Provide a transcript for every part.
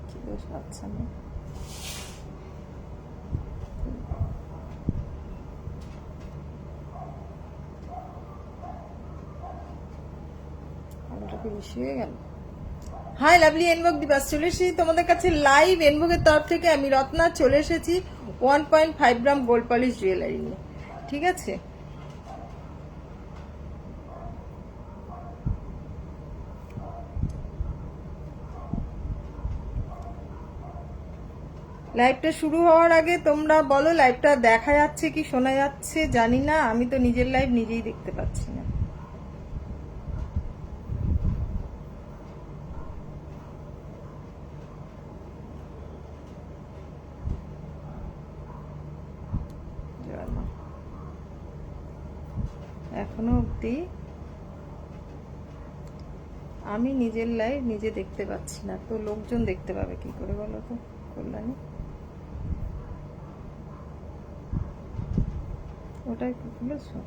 কি দোষ আচ্ছা না বেশি হয়ে গেল। হাই লাভলি এনভোগ দিবাস, চলে এসেছি তোমাদের কাছে লাইভ এনভোগের তরফ থেকে। আমি রত্না চলে এসেছি 1.5 গ্রাম গোল্ড পলিশ জুয়েলারি নিয়ে, ঠিক আছে? লাইভটা শুরু হওয়ার আগে তোমরা বলো লাইভটা দেখা যাচ্ছে কি শোনা যাচ্ছে, জানি না, আমি তো নিজের লাইভ নিজেই দেখতে পাচ্ছি না। এখনো অবধি আমি নিজের লাইভ নিজে দেখতে পাচ্ছি না, তো লোকজন দেখতে পাবে কি করে বলো তো কল্যাণী? ওটাই খুলেছো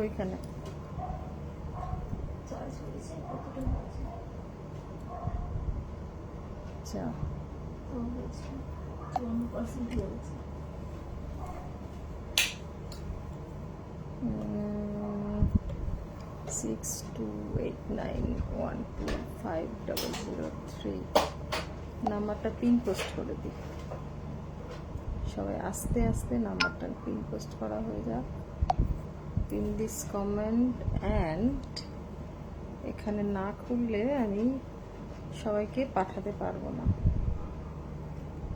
ওইখানে? আচ্ছা 6289125003 নাম্বারটা পিন পোস্ট করে দিই। সবাই আস্তে আস্তে নাম্বারটা পিন পোস্ট করা হয়ে যাক। পিন দিস কমেন্ট অ্যান্ড এখানে না খুললে আমি সবাইকে পাঠাতে পারবো না।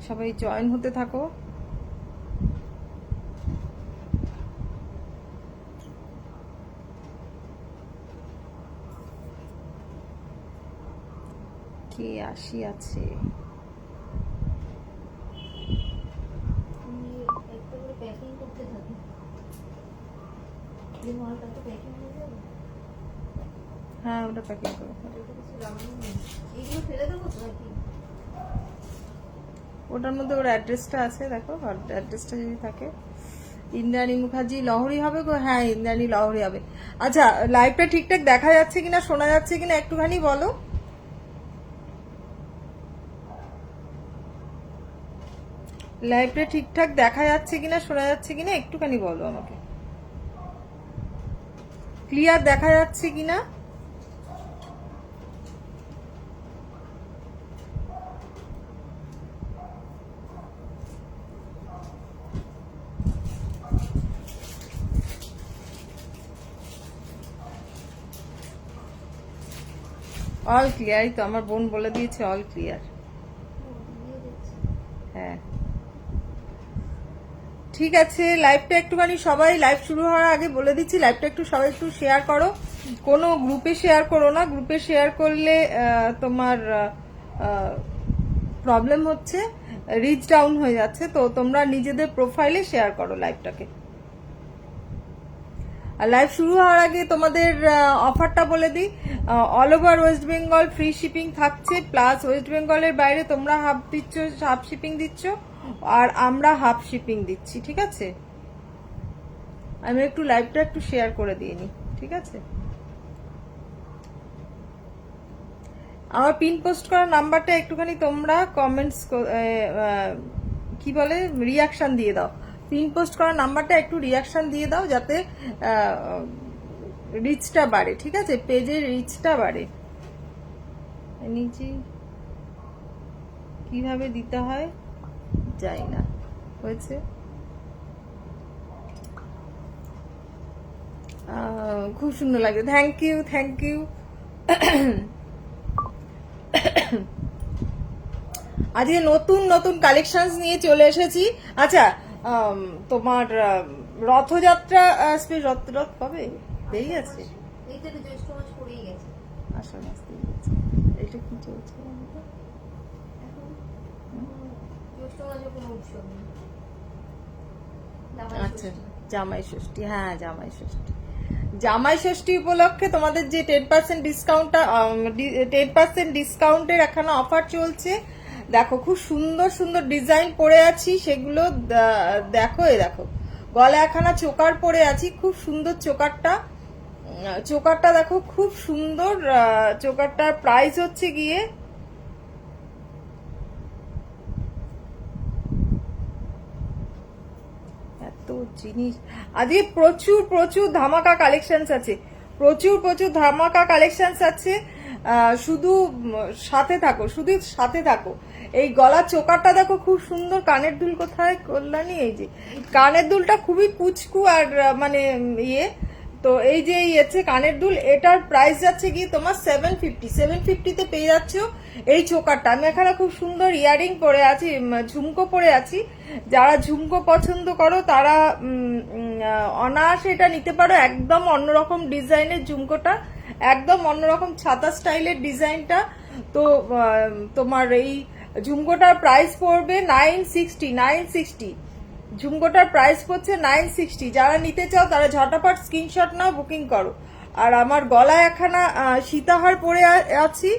সবাই জয়েন হতে থাকো। কে আসিয়াছে? হ্যাঁ ওটা প্যাকিং করো। ওটার মধ্যে ওর অ্যাড্রেসটা আছে, দেখো অ্যাড্রেসটা যদি থাকে। ইন্দ্রাণী মুখার্জি লহরি হবে গো? হ্যাঁ ইন্দ্রাণী লহরি হবে। আচ্ছা লাইভটা ঠিকঠাক দেখা যাচ্ছে কিনা শোনা যাচ্ছে কিনা একটুখানি বলো। লাইভটা ঠিকঠাক দেখা যাচ্ছে কিনা শোনা যাচ্ছে কিনা একটুখানি বলো আমাকে। ক্লিয়ার দেখা যাচ্ছে কিনা? অল ক্লিয়ারই তো, আমার বোন বলে দিয়েছে অল ক্লিয়ার। হ্যাঁ ঠিক আছে। লাইভটা একটুখানি সবাই, লাইভ শুরু হওয়ার আগে বলে দিচ্ছি, লাইভটা একটু সবাই একটু শেয়ার করো। কোনো গ্রুপে শেয়ার করো না, গ্রুপে শেয়ার করলে তোমার প্রবলেম হচ্ছে, রিচ ডাউন হয়ে যাচ্ছে। তো তোমরা নিজেদের প্রোফাইলে শেয়ার করো লাইভটাকে। আর লাইভ শুরু হওয়ার আগে তোমাদের অফারটা বলে দিই। All over West Bengal free shipping থাকছে, প্লাস ওয়েস্ট বেঙ্গলের বাইরে তোমরা হাফ দিচ্ছ, হাফ শিপিং দিচ্ছ, আর আমরা হাফ শিপিং দিচ্ছি, ঠিক আছে? আমি একটু লাইভটা একটু শেয়ার করে দিয়ে নি, ঠিক আছে? আমার পিন পোস্ট করা নাম্বারটা একটুখানি তোমরা কমেন্টস কি বলে রিয়াকশন দিয়ে দাও। পিন পোস্ট করা নাম্বারটা একটু রিয়াকশন দিয়ে দাও যাতে রিচটা বাড়ে, ঠিক আছে? পেজের রিচটা বাড়ে। নিজে কিভাবে দিতে হয় যাই না, হয়েছে? খুব সুন্দর লাগে, থ্যাংক ইউ থ্যাংক ইউ। আজকে নতুন নতুন কালেকশনস নিয়ে চলে এসেছি। আচ্ছা তোমার রথযাত্রা আসবে, রথ কবে? দেরি আছে, আষাঢ় মাস দিয়ে গেছে। এটা কি চলছে? আচ্ছা জামাই ষষ্ঠী, হ্যাঁ জামাই ষষ্ঠী। জামাই ষষ্ঠী উপলক্ষে তোমাদের যে 10% ডিসকাউন্টটা, 10% ডিসকাউন্টের এখানে অফার চলছে। দেখো খুব সুন্দর সুন্দর ডিজাইন পরে আছি, সেগুলো দেখো। এ দেখো গলা একখানা চোকার পরে আছি, খুব সুন্দর চোকারটা। চোকারটা দেখো খুব সুন্দর। চোকারটার প্রাইস হচ্ছে গিয়ে এত জিনিস। আজকে প্রচুর প্রচুর ধামাকা কালেকশনস আছে, প্রচুর প্রচুর ধামাকা কালেকশনস আছে। শুধু সাথে থাকো, শুধু সাথে থাকো। এই গলার চোকারটা দেখো খুব সুন্দর। কানের দুল কোথায় কল্যাণী? এই যে কানের দুলটা খুবই পুচকু আর মানে ইয়ে। তো এই যে ইয়েছে কানের দুল, এটার প্রাইস যাচ্ছে কি তোমার 750। 750-তে পেয়ে যাচ্ছ এই চোকারটা। আমি এখানে খুব সুন্দর ইয়ারিং পরে আছি, ঝুমকো পরে আছি। যারা ঝুমকো পছন্দ করো তারা অনায়াসে এটা নিতে পারো। একদম অন্যরকম ডিজাইনের ঝুমকোটা, একদম অন্যরকম ছাতা স্টাইলের ডিজাইনটা। তো তোমার এই ঝুমকোটার প্রাইস পড়বে 960। 960 ঝুমকোটার প্রাইস পড়ছে 960। যারা নিতে চাও তারা ঝটাপট স্ক্রিনশট নাও, বুকিং করো। আর আমার গলায় একখানা সীতাহার পরে আছি,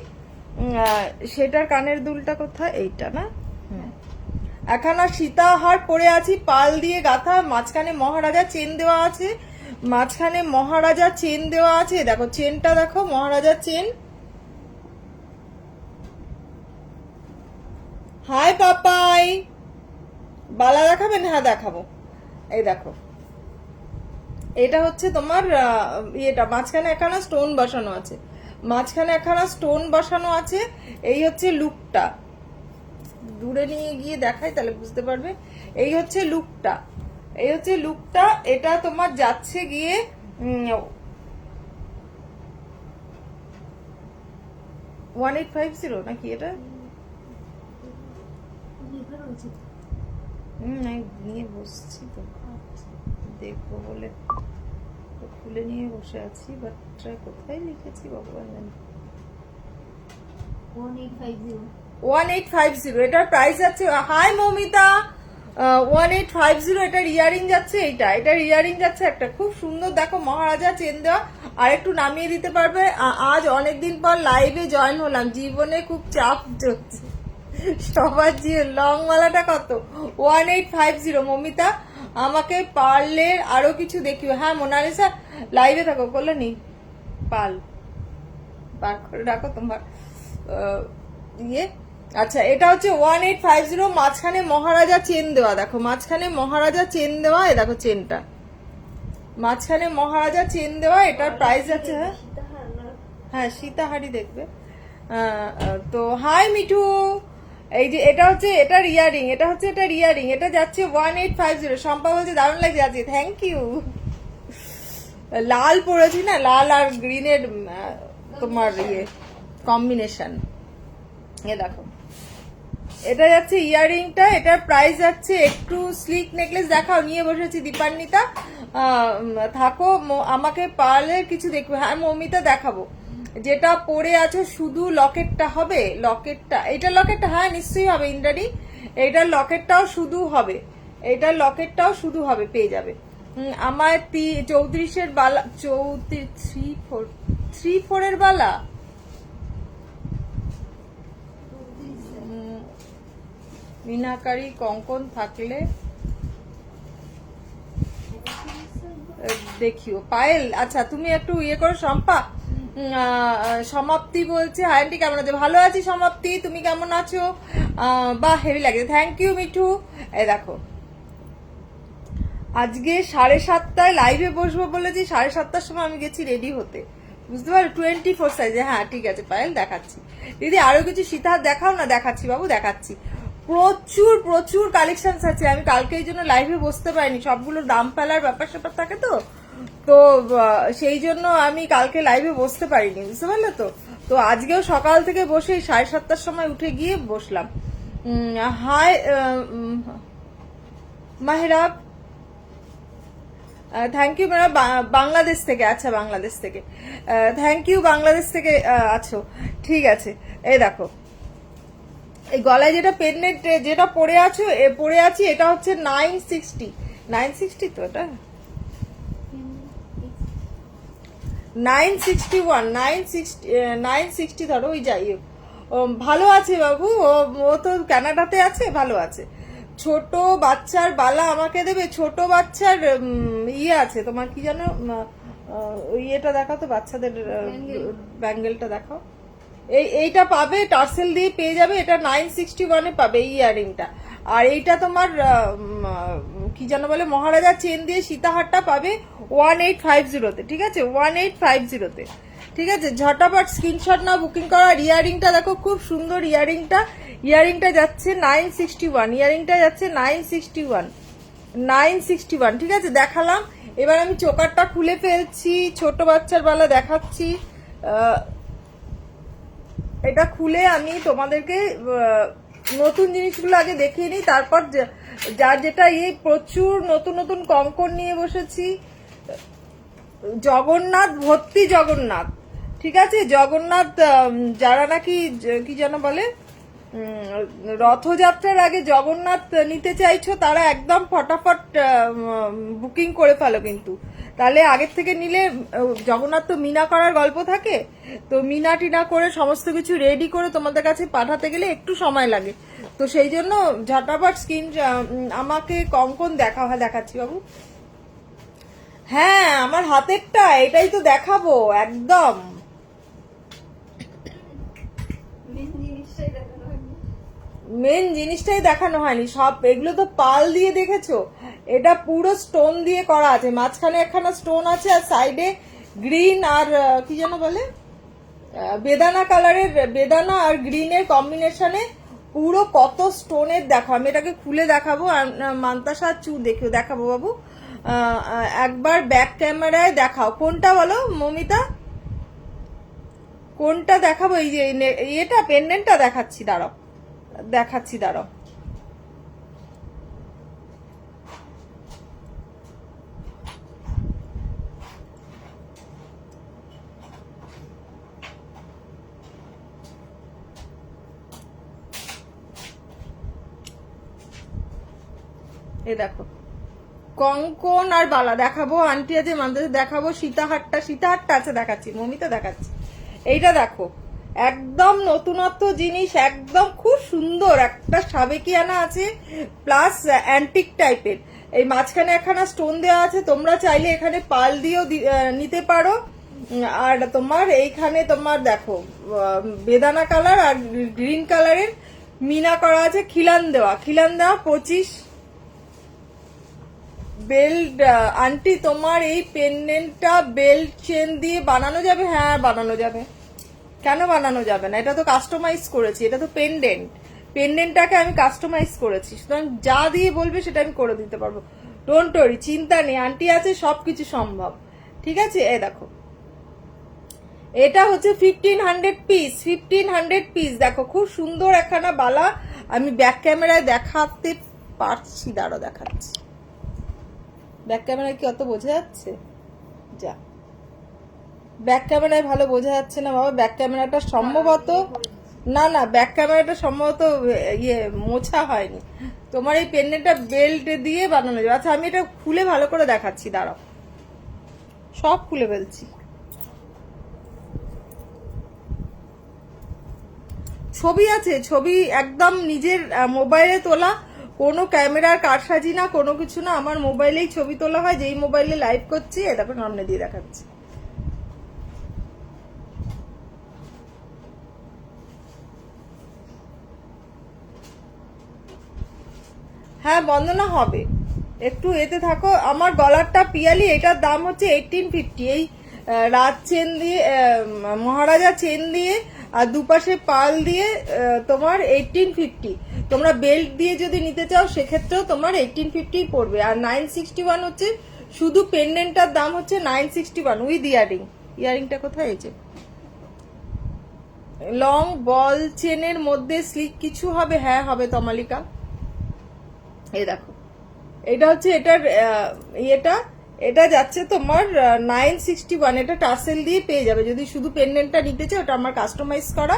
সেটার কানের দুলটা কোথায়? এইটা না? একখানা সীতাহার পরে আছি, পাল দিয়ে গাঁথা, মাঝখানে মহারাজা চেন দেওয়া আছে, মাঝখানে মহারাজা চেন দেওয়া আছে। দেখো চেনটা দেখো, মহারাজা চেন। হাই পাপাই, বালা দেখাবেন? হ্যাঁ দেখাবো। এই দেখো, এটা হচ্ছে তোমার ইয়েটা, মাঝখানে একখানা স্টোন বসানো আছে, মাঝখানে একখানা স্টোন বসানো আছে। এই হচ্ছে লুকটা, দূরে নিয়ে গিয়ে দেখাই তাহলে বুঝতে পারবে। এই হচ্ছে লুকটা, এই হচ্ছে লুকটা। এটা তোমার যাচ্ছে গিয়ে 1850 নাকি এটা? নিয়ে বসছি তো, দেখবো বলে খুলে নিয়ে বসে আছি, বাট কোথায় লিখেছি ভগবান জানি। 1850 এটার প্রাইস আছে। হাই মৌমিতা, 1850 এটার ইয়ারিং যাচ্ছে। এটার ইয়ারিং যাচ্ছে একটা খুব সুন্দর। দেখো মহারাজা চেন দেওয়া। আর একটু নামিয়ে দিতে পারবে? আজ অনেকদিন পর লাইভে জয়েন হলাম, জীবনে খুব চাপ চলছে সবার। লং মালাটা কত? 1850 মমিতা। আমাকে পারলে আরো কিছু দেখিও। হ্যাঁ মোনালিসা লাইভে থাকো, কল্যাণী পাল বার করে রাখো তোমার ইয়ে। আচ্ছা, এটা হচ্ছে 1850, মাঝখানে মহারাজা চেন দেওয়া। দেখো মাঝখানে মহারাজা চেন দেওয়া, এ দেখো চেনটা মাঝখানে মহারাজা চেন দেওয়া। এটার প্রাইস আছে, হ্যাঁ সীতাহারি দেখবে। তো হাই মিঠু, এই যে এটা হচ্ছে এটার ইয়ারিং, এটা হচ্ছে এটার ইয়ারিং। এটা যাচ্ছে 1850। শম্পা বলছে দারুণ লাগছে আছে, থ্যাংক ইউ। লাল পরেছি না, লাল আর গ্রিনের তোমার ইয়ে কম্বিনেশন। এ দেখো এটা যাচ্ছে ইয়ারিংটা। এটার প্রাইস যাচ্ছে, একটু স্লিক নেকলেস দেখাও, নিয়ে বসেছি দীপান্বিতা। থাকো, আমাকে পারলে কিছু দেখবে। হ্যাঁ মৌমিতা দেখাবো। যেটা পরে আছো শুধু লকেটটা হবে, লকেটটা, এটা লকেটটা, হ্যাঁ নিশ্চয়ই হবে ইন্দ্রাণী। এইটার লকেটটাও শুধু হবে, এইটার লকেটটাও শুধু হবে, পেয়ে যাবে। আমার 34-এর বালা, 3-4 বালা, মিনাকারি কঙ্কন থাকলে দেখিও। পায়েল, আচ্ছা তুমি একটু ইয়ে করো। শম্পা, সমাপ্তি বলছে হাই আন্টি কেমন আছো? ভালো আছি সমাপ্তি, তুমি কেমন আছো? বা হেভি লাগে, থ্যাংক ইউ মিঠু। এই দেখো আজকে 7:30 লাইভে বসবো বলেছি, 7:30 সময় আমি গেছি রেডি হতে, বুঝতে পারো 24 সাইজে। হ্যাঁ ঠিক আছে পায়েল, দেখাচ্ছি। দিদি আরো কিছু সীতাহার দেখাও না? দেখাচ্ছি বাবু, দেখাচ্ছি। প্রচুর প্রচুর কালেকশন আছে। আমি কালকে এই জন্য লাইভে বসতে পারিনি, সবগুলো দাম ফেলার ব্যাপার স্যাপার থাকে তো, তো সেই জন্য আমি কালকে লাইভে বসতে পারিনি, বুঝতে পারলে তো। তো আজকেও সকাল থেকে বসে 7:30 সময় উঠে গিয়ে বসলাম। Hi Maherab, thank you madam, Bangladesh থেকে। আচ্ছা বাংলাদেশ থেকে, থ্যাংক ইউ, বাংলাদেশ থেকে আছো, ঠিক আছে। এই দেখো এই গলায় যেটা পেন্ডেন্ট যেটা পরে আছো, পরে আছি, এটা হচ্ছে 960। 960 তো এটা 961, 960 ধরো। ওই যাই হোক, ভালো আছে বাবু, ও তো কানাডাতে আছে, ভালো আছে। ছোট বাচ্চার বালা আমাকে দেবে, ছোট বাচ্চার ইয়ে আছে তোমার কি জানো, ইয়েটা দেখাও তো বাচ্চাদের ব্যাঙ্গেলটা দেখাও। এইটা পাবে, টার্সেল দিয়ে পেয়ে যাবে, এটা 961 পাবে এই ইয়ারিংটা। আর এইটা তোমার কি যেন বলে মহারাজা চেন দিয়ে সীতাহারটা পাবে 1850-তে, ঠিক আছে, 1850-তে, ঠিক আছে। ঝটাপট স্ক্রিনশট না বুকিং করা। ইয়ারিংটা দেখো খুব সুন্দর ইয়ারিংটা যাচ্ছে 961, ইয়ারিংটা যাচ্ছে 961, ঠিক আছে। দেখালাম। এবার আমি চোকারটা খুলে ফেলছি, ছোট বাচ্চার বেলা দেখাচ্ছি। এটা খুলে আমি তোমাদেরকে নতুন জিনিসগুলো আগে দেখিয়ে নিই, তারপর যার যেটা প্রচুর নতুন নতুন কঙ্কন নিয়ে বসেছি। জগন্নাথ ভর্তি জগন্নাথ, ঠিক আছে। জগন্নাথ যারা নাকি কি যেন বলে রথযাত্রার আগে জগন্নাথ নিতে চাইছো তারা একদম ফটাফট বুকিং করে ফেলো, কিন্তু তাহলে আগের থেকে নিলে জগন্নাথ তো মিনা করার গল্প থাকে, তো মিনা টিনা করে সমস্ত কিছু রেডি করে তোমাদের কাছে পাঠাতে গেলে একটু সময় লাগে, তো সেই জন্য ঝটাপট আমাকে কঙ্কন দেখাচ্ছি বাবু। হ্যাঁ আমার হাতেরটা এটাই তো দেখাবো একদম। মেন জিনিসটাই দেখানো হয়নি, সব এগুলো তো পাল দিয়ে দেখেছো, এটা পুরো স্টোন দিয়ে করা আছে, মাঝখানে একখানা স্টোন আছে আর সাইডে গ্রিন আর কি যেন বলে বেদানা কালারের, বেদানা আর গ্রিনের কম্বিনেশনে পুরো কত স্টোনের। দেখো আমি এটাকে খুলে দেখাবো, মান্তাসা চু দেখাবো বাবু। একবার ব্যাক ক্যামেরায় দেখাও, কোনটা বলো মমিতা, কোনটা দেখাবো? এই যে এটা পেন্ডেন্টটা দেখাচ্ছি, দাঁড়াও। এ দেখো কঙ্কন আর বালা দেখাবো, আন্টি আছে মানতে দেখাবো, সীতাহারটা আছে দেখাচ্ছি, মমিতা দেখাচ্ছি। এইটা দেখো একদম নতুনত্ব জিনিস, একদম খুব সুন্দর একটা সাবেকিয়ানা আছে প্লাস অ্যান্টিক টাইপের। এই মাঝখানে একখানা স্টোন দেওয়া আছে, তোমরা চাইলে এখানে পাল দিয়েও নিতে পারো। আর তোমার এইখানে তোমার দেখো বেদানা কালার আর গ্রিন কালারের মিনা করা আছে, খিলান দেওয়া 25 বেল্ট। আন্টি তোমার এই পেন্ডেন্টটা বেল্ট চেন দিয়ে বানানো যাবে? হ্যাঁ বানানো যাবে, কেন বানানো যাবে না, এটা তো কাস্টমাইজ করেছি, এটা তো পেন্ডেন্টটাকে আমি কাস্টমাইজ করেছি, সুতরাং যা দিয়ে বলবে সেটা আমি করে দিতে পারবো, ডোন্ট ওয়ারি, চিন্তা নেই, আন্টি আছে সবকিছু সম্ভব, ঠিক আছে। এই দেখো এটা হচ্ছে 1500 পিস, দেখো খুব সুন্দর একখানা বালা। আমি ব্যাক ক্যামেরায় দেখাতে পারছি, দাঁড়ো দেখাচ্ছি। ব্যাক ক্যামেরায় কি অত বোঝা যাচ্ছে? যা ব্যাক ক্যামেরায় ভালো বোঝা যাচ্ছে না বাবা, ব্যাক ক্যামেরাটা সম্ভবত না ব্যাক ক্যামেরাটা সম্ভবত মোছা হয়নি। তোমার এই পেন্ডেন্টটা বেল্ট দিয়ে বানানো যাবে। আচ্ছা আমি এটা খুলে ভালো করে দেখাচ্ছি, দাঁড়াও, সব খুলে ফেলছি। ছবি আছে, ছবি একদম নিজের মোবাইলে তোলা, কোনো ক্যামেরার কারসাজি না, কোনো কিছু না, আমার মোবাইলেই ছবি তোলা হয়, যেই মোবাইলে লাইভ করছি এটা সামনে দিয়ে দেখাচ্ছি। হ্যাঁ বন্দনা হবে, একটু এতে থাকো। আমার গলারটা পিয়ালি, এটার দাম হচ্ছে 1850, এই রাত চেন দিয়ে মহারাজা চেন দিয়ে আর দুপাশে পাল দিয়ে তোমার 1850। তোমরা বেল্ট দিয়ে যদি নিতে চাও সেক্ষেত্রেও তোমার 1850 পড়বে। আর 961 হচ্ছে শুধু পেন্ডেন্টটার দাম হচ্ছে 961 উইথ ইয়ারিংটা কোথায় হয়েছে? লং বল চেনের মধ্যে স্লিক কিছু হবে? হ্যাঁ হবে তমালিকা। এই দেখো এটা হচ্ছে এটার এটা যাচ্ছে তোমার 961, এটা টার্সেল দিয়ে পেয়ে যাবে। যদি শুধু পেন্ডেন্টটা নিতে চাও, ওটা আমার কাস্টমাইজ করা,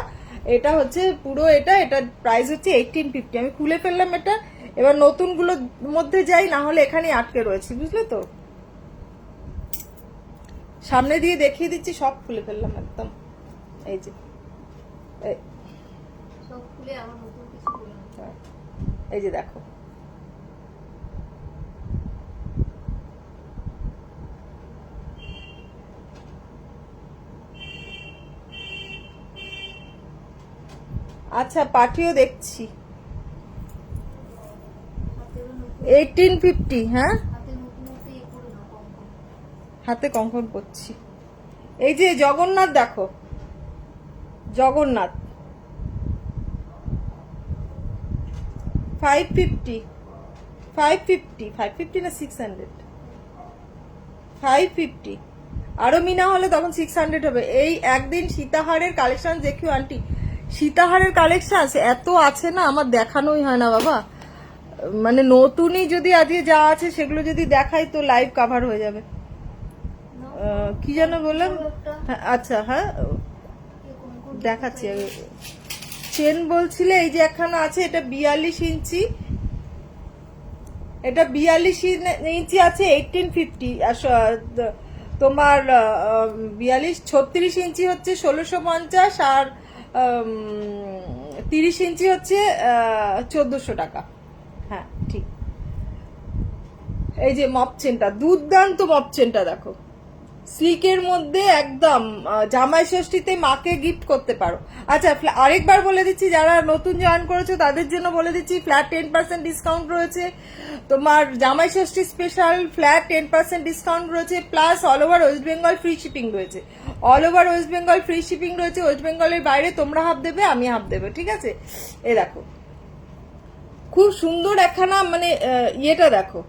এটা হচ্ছে পুরো এটার প্রাইস হচ্ছে 1850। আমি খুলে ফেললাম এটা, এবার নতুনগুলোর মধ্যে যাই, না হলে এখানে আটকে রয়েছে, বুঝলে তো। সামনে দিয়ে দেখিয়ে দিচ্ছি, সব খুলে ফেললাম একদম। এই যে এই যে দেখো আচ্ছা পাঠিও দেখছি। হাতেরও নতুন 1850, হ্যাঁ হাতে নতুন নতুন এ করে না কম কম। হাতে কঙ্কন করছি। এই যে জগন্নাথ দেখো, জগন্নাথ 550, 550 না 600, 550। আরো মিনা হলে তখন 600 হবে। এই একদিন সীতাহারের কালেকশন দেখিও আন্টি। সীতাহারের কালেকশন এত আছে না, আমার দেখানোই হয় না বাবা। মানে নতুনই যদি আজকে যা আছে সেগুলো যদি দেখাই তো লাইভ কভার হয়ে যাবে। কি যেন বললাম, হ্যাঁ, আচ্ছা হ্যাঁ দেখাচ্ছি। চেন বলছিলে এই যে একখানা আছে, এটা 42 ইঞ্চি, এটা 42 ইঞ্চি আছে 1850। আর তোমার 36 ইঞ্চি হচ্ছে 1650, আর 30 ইঞ্চি হচ্ছে 1400 টাকা। হ্যাঁ ঠিক। এই যে মপ চেনটা, দুর্দান্ত মপ চেনটা দেখো, সিল্কের মধ্যে একদম জামাই ষষ্ঠীতে মাকে গিফট করতে পারো। আচ্ছা আরেকবার বলে দিচ্ছি, যারা নতুন জয়েন করেছো তাদের জন্য বলে দিচ্ছি, ফ্ল্যাট 10% ডিসকাউন্ট রয়েছে তোমার, Jamai Sasthi special flat 10% discount রয়েছে, plus all over West Bengal free shipping রয়েছে। All over West Bengal free shipping রয়েছে, ওয়েস্ট বেঙ্গলের বাইরে তোমরা হাফ দেবে, আমি হাফ দেবে, ঠিক আছে। এ দেখো খুব সুন্দর একখানা, মানে ইয়েটা দেখো,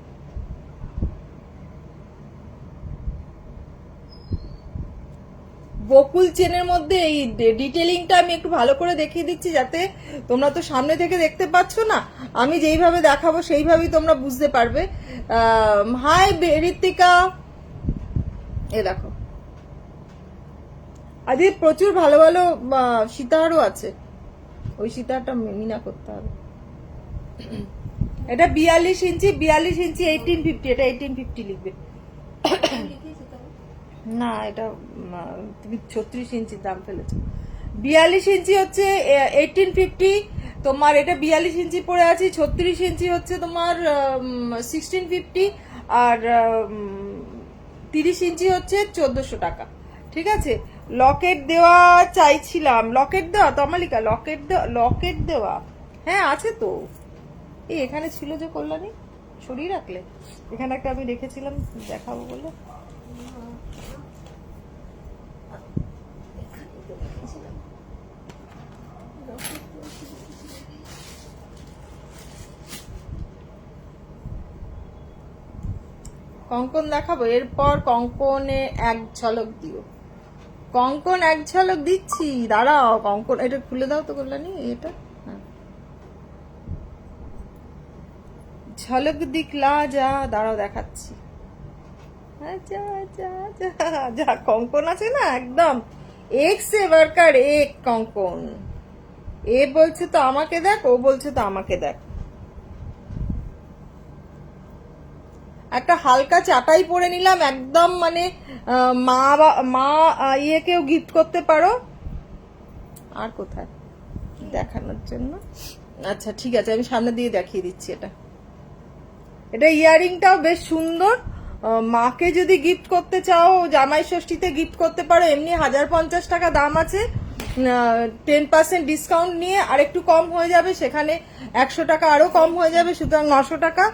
বকুল চেনের মধ্যে এই ডিটেলিংটা আমি একটু ভালো করে দেখিয়ে দিচ্ছি, যাতে তোমরা তো সামনে থেকে দেখতে পাচ্ছ না, আমি যেইভাবে দেখাবো সেইভাবেই তোমরা বুঝতে পারবে। হাই ঋত্বিকা, এ দেখো আজকে প্রচুর ভালো ভালো সীতাহারও আছে, ওই সীতাহারটা মিনা করতে হবে। এটা 42 ইঞ্চি, 42 ইঞ্চি 1850, এটা 1850 লিখবে। লিখেছি তাহলে না এটা তুমি 36 ইঞ্চির দাম ফেলেছো। 42 ইঞ্চি হচ্ছে 1850 তোমার, এটা 42 ইঞ্চি পড়ে আছে। 36 ইঞ্চি হচ্ছে তোমার 1650, আর 30 ইঞ্চি হচ্ছে 1400 টাকা, ঠিক আছে। লকেট দেওয়া চাইছিলাম, লকেট দেওয়া তমালিকা, লকেট দেওয়া হ্যাঁ আছে তো। এই এখানে ছিল যে কল্যাণী, সরিয়ে রাখলে, এখানে একটা আমি রেখেছিলাম দেখাবো বলে। এখানেই তো লিখেছিলাম। কঙ্কন দেখাবো, এরপর কঙ্কনে এক ঝলক দিও। কঙ্কন এক ঝলক দিচ্ছি, দাঁড়াও। কঙ্কন এটা খুলে দাও তো কল্যাণী, এটা হ্যাঁ। ঝলক দিকলা যা, দাঁড়াও দেখাচ্ছি। যা যা যা যা কঙ্কন আছে না, একদম এক সে বারকার এক কঙ্কন। এ বলছে তো আমাকে দেখ, ও বলছে তো আমাকে দেখ। একটা হালকা চাটাই পরে নিলাম, একদম মানে মা ইয়েকেও গিফট করতে পারো। আর কোথায় দেখানোর জন্য, আচ্ছা ঠিক আছে আমি সামনে দিয়ে দেখিয়ে দিচ্ছি। এটা ইয়ারিংটাও বেশ সুন্দর, মাকে যদি গিফট করতে চাও, জামাই ষষ্ঠীতে গিফট করতে পারো। এমনি 1050 টাকা দাম আছে, 10% ডিসকাউন্ট নিয়ে আর একটু কম হয়ে যাবে, সেখানে 100 টাকা আরো কম হয়ে যাবে, সুতরাং 900 টাকা।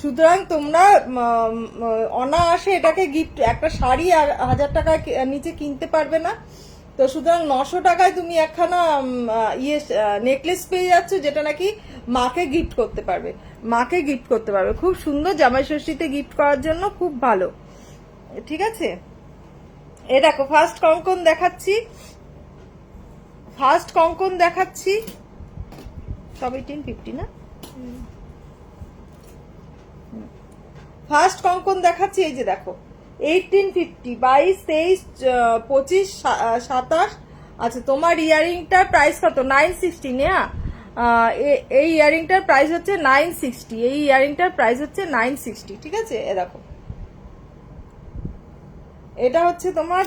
সুতরাং তোমরা অনায়াসে এটাকে গিফট, একটা শাড়ি আর 1000 টাকা নিচে কিনতে পারবে না, তো সুতরাং 900 টাকায় তুমি একখানা নেকলেস পেয়ে যাচ্ছ, যেটা নাকি মাকে গিফট করতে পারবে, মাকে গিফট করতে পারবে। খুব সুন্দর, জামাই ষষ্ঠীতে গিফট করার জন্য খুব ভালো, ঠিক আছে। এ দেখো ফার্স্ট কঙ্কন দেখাচ্ছি, ফার্স্ট কঙ্কন দেখাচ্ছি, তবে 1850 না, ফার্স্ট কঙ্কন দেখাচ্ছি। এই যে দেখো 1850, 22, 23, 25, 27। আচ্ছা তোমার ইয়ারিংটার প্রাইস কত? 960 না, এই ইয়ারিংটার প্রাইস হচ্ছে 960, এই ইয়ারিংটার প্রাইস হচ্ছে 960, ঠিক আছে। এ দেখো এটা হচ্ছে তোমার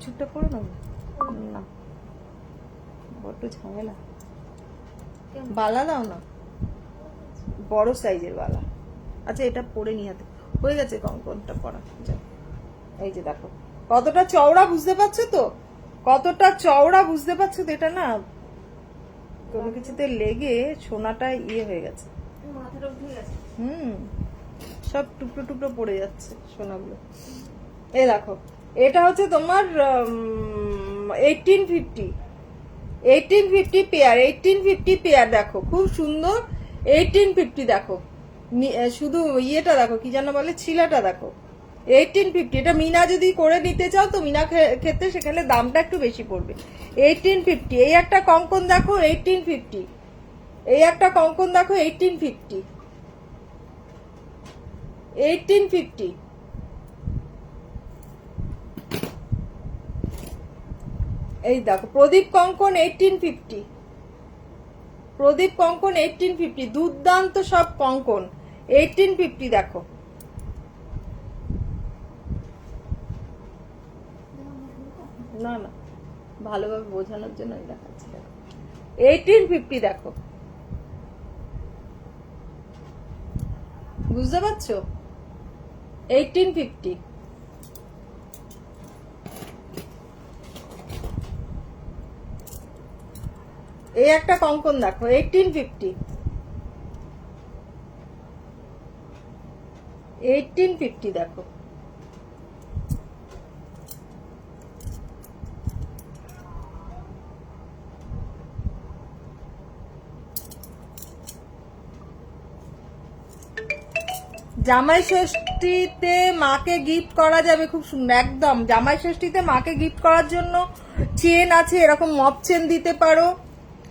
ছুটটা করে নেবো না, বড্ড ঝামেলা। বালা দাও না, বড় সাইজের বালা। আচ্ছা এটা পরে নিয়ে হয়ে গেছে কঙ্কনটা পরা। এই যে দেখো কতটা চওড়া, বুঝতে পারছো তো কতটা চওড়া বুঝতে পারছো তো? এটা না কোনো কিছুতে লেগে সোনাটা ইয়ে হয়ে গেছে। মাথাটা উঠে গেছে। সব টুকরো টুকরো পড়ে যাচ্ছে সোনাগুলো। এ দেখো, এটা হচ্ছে তোমার 1850 পেয়ার, 1850 পেয়ার। দেখো খুব সুন্দর 1850। দেখো শুধু ইয়েটা দেখো, কি যেন বলে, ছিলাটা দেখো 1850। এটা মিনা যদি করে নিতে চাও তো মিনা ক্ষেত্রে সেখানে দামটা একটু বেশি পড়বে। 1850। এই একটা কঙ্কন দেখো 1850। এই একটা কঙ্কন দেখো 1850। 1850। এই দেখো প্রদীপ কঙ্কন 1850। প্রদীপ কঙ্কন 1850। দুর্দান্ত সব কঙ্কন 1850। দেখো না না, ভালোভাবে বোঝানোর জন্য আমি দেখাচ্ছি। দেখো 1850। দেখো বুঝতে পারছো? 1850। এই একটা কঙ্কন দেখো 1850। 1850। দেখো জামাই ষষ্ঠীতে মাকে গিফট করা যাবে, খুব সুন্দর একদম। জামাই ষষ্ঠীতে মাকে গিফট করার জন্য চেন আছে, এরকম মপ চেন দিতে পারো,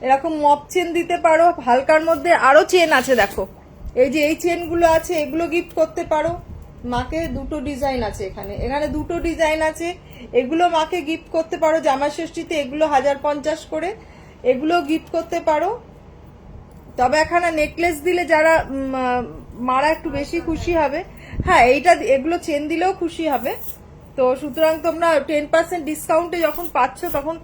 এরকম মপ চেন দিতে পারো। হালকার মধ্যে আরো চেন আছে দেখো, এই যে এই চেনগুলো আছে, এগুলো গিফট করতে পারো মাকে। দুটো ডিজাইন আছে এখানে, এখানে দুটো ডিজাইন আছে। এগুলো মাকে গিফট করতে পারো জামাই ষষ্ঠীতে। এগুলো 1050 করে, এগুলো গিফট করতে পারো। তবে এখানে নেকলেস দিলে যারা মারা একটু বেশি খুশি হবে। হ্যাঁ, এইটা এগুলো চেন দিলেও খুশি হবে। তো সুতরাং তোমরা 10% ডিসকাউন্টে যখন পাচ্ছ তখন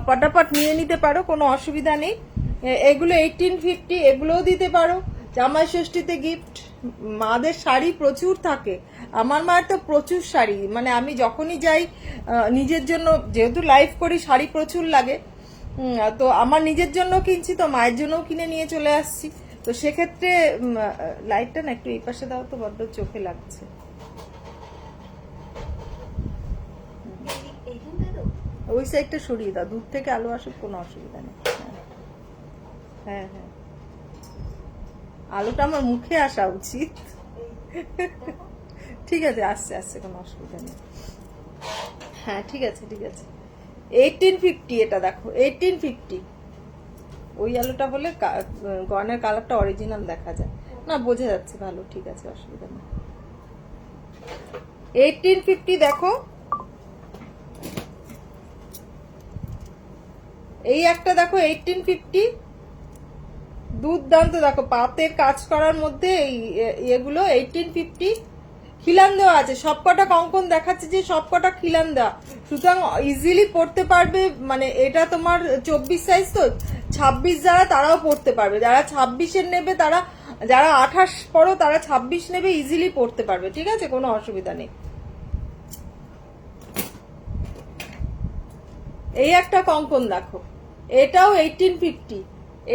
পটাপট নিয়ে নিতে পারো, কোনো অসুবিধা নেই। এগুলো 1850, এগুলোও দিতে পারো জামাই ষষ্ঠীতে গিফট। মাদের শাড়ি প্রচুর থাকে, আমার মায়ের তো প্রচুর শাড়ি, মানে আমি যখনই যাই নিজের জন্য, যেহেতু লাইভ করি শাড়ি প্রচুর লাগে, তো আমার নিজের জন্য কিনছি, তো মায়ের জন্যও কিনে নিয়ে চলে আসছি। তো সেক্ষেত্রে লাইটটা না একটু এই পাশে দাও তো, বড্ড চোখে লাগছে। ওই সাইডটা সরিয়ে দাও, দূর থেকে আলো আসুক, কোনো অসুবিধা নেই। হ্যাঁ হ্যাঁ, আলোটা আমার মুখে আসা উচিত। ঠিক আছে, আসছে আসছে, কোনো অসুবিধা নেই। হ্যাঁ ঠিক আছে ঠিক আছে। 1850। এটা দেখো 1850। ওই আলোটা হলে গয়নার কালারটা অরিজিনাল দেখা যায় না, বোঝা যাচ্ছে ভালো। ঠিক আছে, অসুবিধা নেই। 1850। দেখো এই একটা দেখো 1850। দুর্দান্ত। দেখো পাতের কাজ করার মধ্যে এই এগুলো 1850। খিলান দেওয়া আছে, সবকটা কঙ্কন দেখাচ্ছে যে সবকটা খিলান দেওয়া, সুতরাং ইজিলি পড়তে পারবে। মানে এটা তোমার 24 সাইজ, তো 26 যারা তারাও পড়তে পারবে। যারা 26-এর নেবে, তারা যারা 28 পড়ো তারা 26 নেবে, ইজিলি পড়তে পারবে। ঠিক আছে, কোনো অসুবিধা নেই। এই একটা কঙ্কন দেখো, এটাও 1850।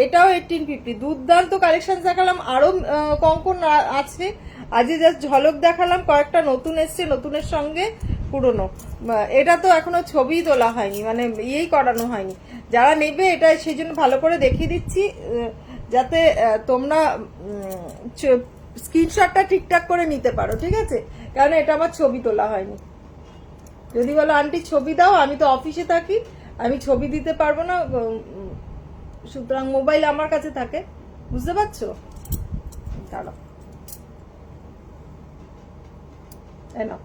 এটাও 1850। দুর্দান্ত কালেকশন দেখালাম, আরো কঙ্কন আছে। আজকে জাস্ট ঝলক দেখালাম, কয়েকটা নতুন এসছে, নতুনের সঙ্গে পুরনো। এটা তো এখনো ছবি তোলা হয়নি, মানে ইয়েই করানো হয়নি। যারা নেবে এটা সেই জন্য ভালো করে দেখিয়ে দিচ্ছি, যাতে তোমরা স্ক্রিনশটটা ঠিকঠাক করে নিতে পারো। ঠিক আছে, কারণ এটা আমার ছবি তোলা হয়নি। যদি বলো আন্টি ছবি দাও, আমি তো অফিসে থাকি, আমি ছবি দিতে পারবো না, সুতরাং মোবাইল আমার কাছে থাকে, বুঝতে পারছো? দাঁড়াও, নাও।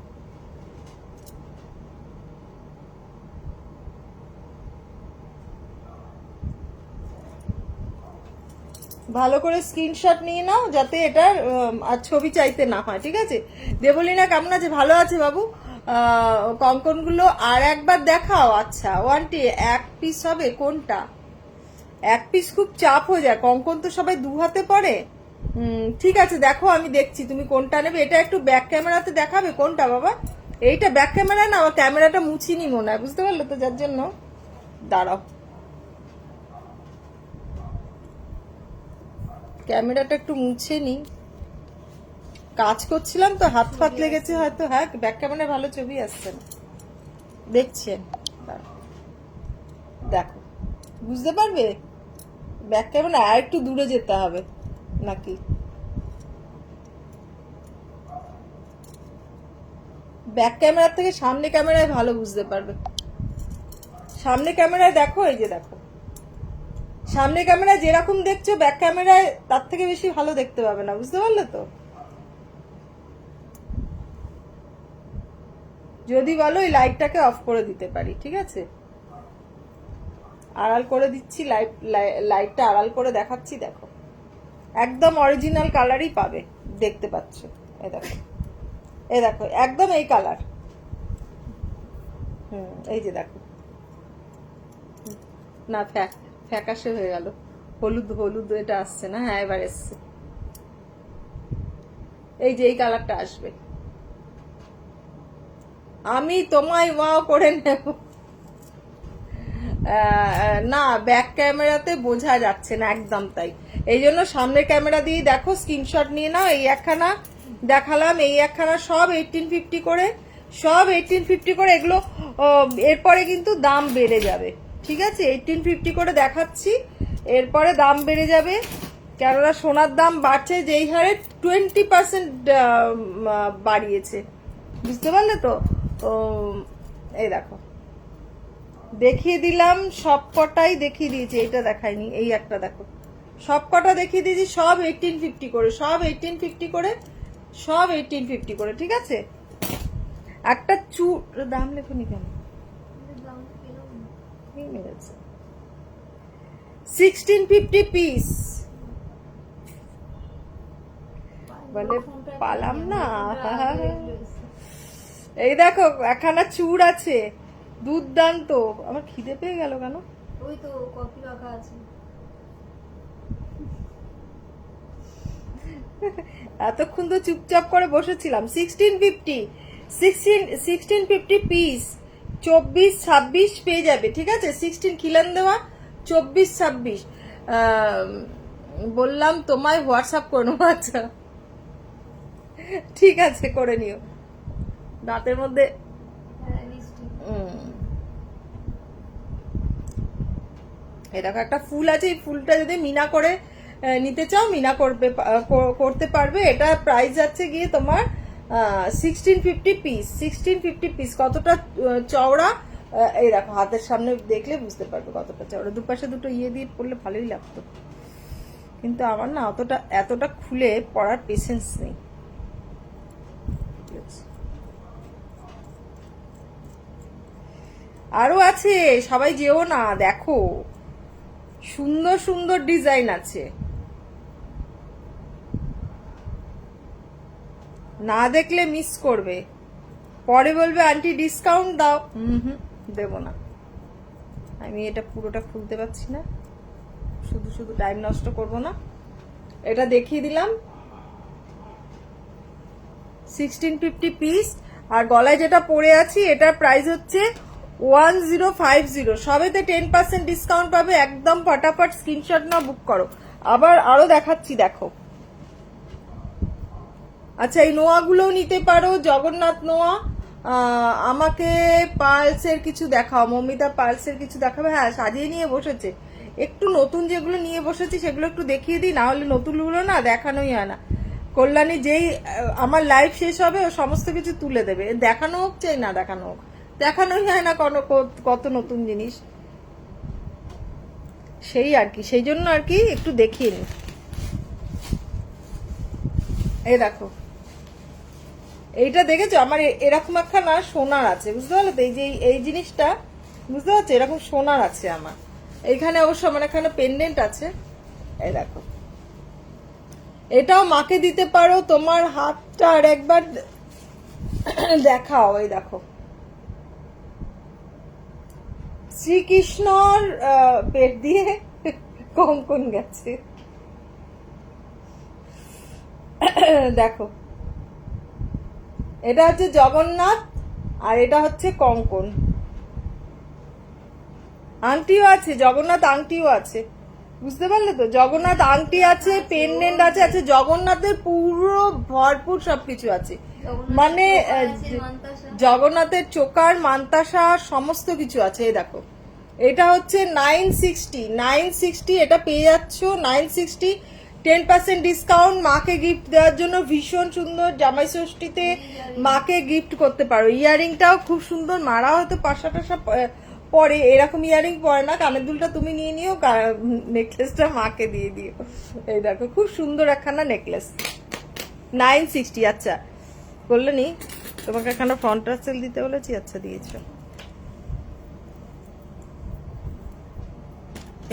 ভালো করে স্ক্রিনশট নিয়ে নাও, যাতে এটার আর ছবি চাইতে না হয়। ঠিক আছে, দেবলীনা কেমন আছে? ভালো আছে বাবু। কঙ্কনগুলো আর একবার দেখাও। আচ্ছা ওয়ান্টি এক পিস হবে? কোনটা? এক পিস খুব চাপ হয়ে যায়, কঙ্কন তো সবাই দু হাতে পরে। ঠিক আছে, দেখো আমি দেখছি তুমি কোনটা নেবে। এটা একটু ব্যাক ক্যামেরাতে দেখাবে কোনটা বাবা? এইটা ব্যাক ক্যামেরা না, আমার ক্যামেরাটা মুছিনি মনে হয়, বুঝতে পারলে তো, যার জন্য দাঁড়াও, ক্যামেরাটা একটু মুছে নি, কাজ করছিলাম তো হাত ফাত লেগেছে হয়তো। হ্যাঁ, ব্যাক ক্যামেরায় ভালো ছবি আসছে না, দেখছেন, দাঁড়াও। দেখো, বুঝতে পারবে ব্যাক ক্যামেরা আর একটু দূরে যেতে হবে নাকি? ব্যাক ক্যামেরার থেকে সামনে ক্যামেরায় ভালো বুঝতে পারবে। সামনে ক্যামেরায় দেখো, এই যে দেখো, সামনে ক্যামেরায় যেরকম দেখছো ব্যাক ক্যামেরায় তার থেকে বেশি ভালো দেখতে পাবে না, বুঝতে পারলে তো। যদি বলো এই লাইটটাকে অফ করে দিতে পারি, ঠিক আছে, আড়াল করে দিচ্ছি, লাইটটা আড়াল করে দেখাচ্ছি, দেখো একদম অরিজিনাল কালারই পাবে, দেখতে পাচ্ছ, এই দেখো, এই দেখো একদম এই কালার। এই যে দেখো, না ফ্যাকাশে হয়ে গেল, হলুদ হলুদ এটা আসছে না, হ্যাঁ এবার এসছে, এই যে এই কালারটা আসবে। আমি তোমায় ওয়াও করে নেব না, ব্যাক ক্যামেরাতে বোঝা যাচ্ছে না একদম, তাই এই জন্য সামনের ক্যামেরা দিয়ে দেখো, স্ক্রিনশট নিয়ে নাও। এই একখানা দেখালাম, এই একখানা সব 1850 করে, সব 1850 করে, এগুলো এরপরে কিন্তু দাম বেড়ে যাবে, ঠিক আছে, 1850 করে দেখাচ্ছি, এরপরে দাম বেড়ে যাবে, কেননা সোনার দাম বাড়ছে যেই হারে 20% বাড়িয়েছে, বুঝতে পারলে তো। এই দেখো, দেখিয়ে দিলাম, সব কটাই দেখিয়ে দিয়েছি, এইটা দেখাইনি, এই একটা দেখো, সব কটা দেখিয়ে দিয়েছি, সব 1850 করে, সব 1850 করে, সব 1850 করে, ঠিক আছে। একটা দাম লেখনি কেন? 1650 পিস বলে পালাম না। এই দেখো একখানা চুর আছে, দুর্দান্ত। আমার খিদে পেয়ে গেল কেন? ওই তো কফি রাখা আছে। এতক্ষণ তো চুপচাপ করে বসেছিলাম। 1650 পিস, 24-26 পেয়ে যাবে, ঠিক আছে, 16 খিলান দেওয়া, 24-26 বললাম তোমায় হোয়াটসঅ্যাপ করে নেবো। আচ্ছা ঠিক আছে, করে নিও, দাঁতের মধ্যে। এরকম একটা ফুল আছে, এই ফুলটা যদি মিনা করে নিতে চাও, মিনা করতে পারবে। এটা প্রাইস যাচ্ছে গিয়ে তোমার 1650 পিস, 1650 পিস। কতটা চওড়া এই দেখো, হাতের সামনে দেখলে বুঝতে পারবে কতটা চওড়া। দুপাশে দুটো ইয়ে দিয়ে পরলে ভালোই লাগতো, কিন্তু আমার না এতটা খুলে পরার পেশেন্স নেই। আরো আছে, সবাই যেও না, দেখো সুন্দর সুন্দর ডিজাইন আছে, না দেখলে মিস করবে, পরে বলবে আন্টি ডিসকাউন্ট দাও। দেবো না, আমি এটা পুরোটা খুলতে পারছি না, শুধু শুধু টাইম নষ্ট করব না। এটা দেখিয়ে দিলাম 1650 পিস। আর গলায় যেটা পরে আছি এটার প্রাইস হচ্ছে 1050। সবেতে 10% ডিসকাউন্ট পাবে, একদম ফটাফট স্ক্রিনশট না বুক করো। আবার আরো দেখাচ্ছি, দেখো। আচ্ছা, এই নোয়াগুলোও নিতে পারো, জগন্নাথ নোয়া। আমাকে পার্লসের কিছু দেখাও, মমিতা পার্লসের কিছু দেখাবে। হ্যাঁ, সাজিয়ে নিয়ে বসেছে, একটু নতুন যেগুলো নিয়ে বসেছি সেগুলো একটু দেখিয়ে দিই, না হলে নতুনগুলো না দেখানোই হয় না। কল্যাণী যেই আমার লাইভ শেষ হবে ও সমস্ত কিছু তুলে দেবে, দেখানো হোক চাই না দেখানো হোক, দেখানোই হয় না কত নতুন জিনিস, সেই আর কি, সেই জন্য আর কি একটু দেখিয়ে নি। এই দেখো, এইটা দেখেছো, আমার এরকম একখানা সোনার আছে, বুঝতে পারলে তো, এই যে এই জিনিসটা বুঝতে পারছো, এরকম সোনার আছে আমার এইখানে, অবশ্য আমার এখানে পেন্ডেন্ট আছে। এই দেখো, এটাও মাকে দিতে পারো। তোমার হাতটা আর একবার দেখাও, এই দেখো, শ্রীকৃষ্ণর পেট দিয়ে কঙ্কন গেছে, দেখো। এটা হচ্ছে জগন্নাথ আর এটা হচ্ছে কঙ্কন, আংটিও আছে, জগন্নাথ আংটিও আছে, বুঝতে পারলে তো? জগন্নাথ আংটি আছে, পেন্ডেন্ট আছে, আছে জগন্নাথের পুরো ভরপুর সবকিছু আছে, মানে জগন্নাথের চোকার, মান্তাসা সমস্ত কিছু আছে। এই দেখো, এটা হচ্ছে 960, এটা পেয়ে যাচ্ছ 960, 10% ডিসকাউন্ট। মাকে গিফট দেওয়ার জন্য ভীষণ সুন্দর, জামাই ষষ্ঠীতে মাকে গিফট করতে পারো। ইয়ারিংটাও খুব সুন্দর, মারা হয়তো পাশা টাশা পরে, এরকম ইয়ারিং পরে না, কানের দুলটা তুমি নিয়ে নিও, নেকলেসটা মাকে দিয়ে দিও। এই দেখো খুব সুন্দর একখানা নেকলেস, 960। আচ্ছা বললে নি তোমাকে একখানা ফ্রন্ট টাসেল দিতে বলেছি, আচ্ছা দিয়েছো।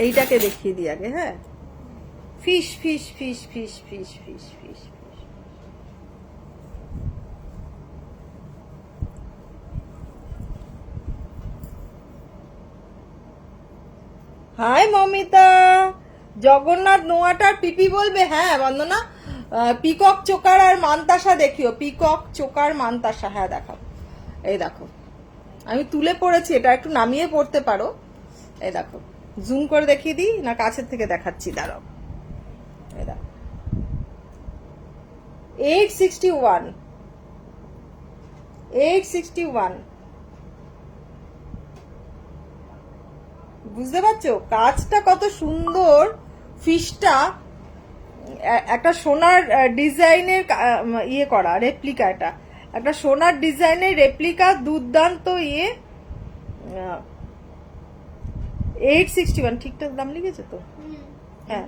এইটাকে দেখিয়ে দিই আগে। হ্যাঁ, fish fish fish fish fish fish fish fish. Hi Momita, Jagannath নোয়াটার পিপি বলবে? হ্যাঁ বন্দনা, পিকক চোকার আর মান্তাসা দেখিও, পিকক চোকার মান্তাসা। হ্যাঁ দেখাবো। এই দেখো আমি তুলে পড়েছি, এটা একটু নামিয়ে পড়তে পারো। এই দেখো জুম করে দেখিয়ে দিই না কাছের থেকে দেখাচ্ছি, দাঁড়াও। এই দেখো 861, বুঝতে পারছো কাজটা কত সুন্দর? ফিশটা একটা সোনার ডিজাইনের ইয়ে করা, রেপ্লিকা, এটা একটা সোনার ডিজাইনের রেপ্লিকা, দুর্দান্ত ইয়ে। 861 ঠিকঠাক দাম লিখেছে তো? হ্যাঁ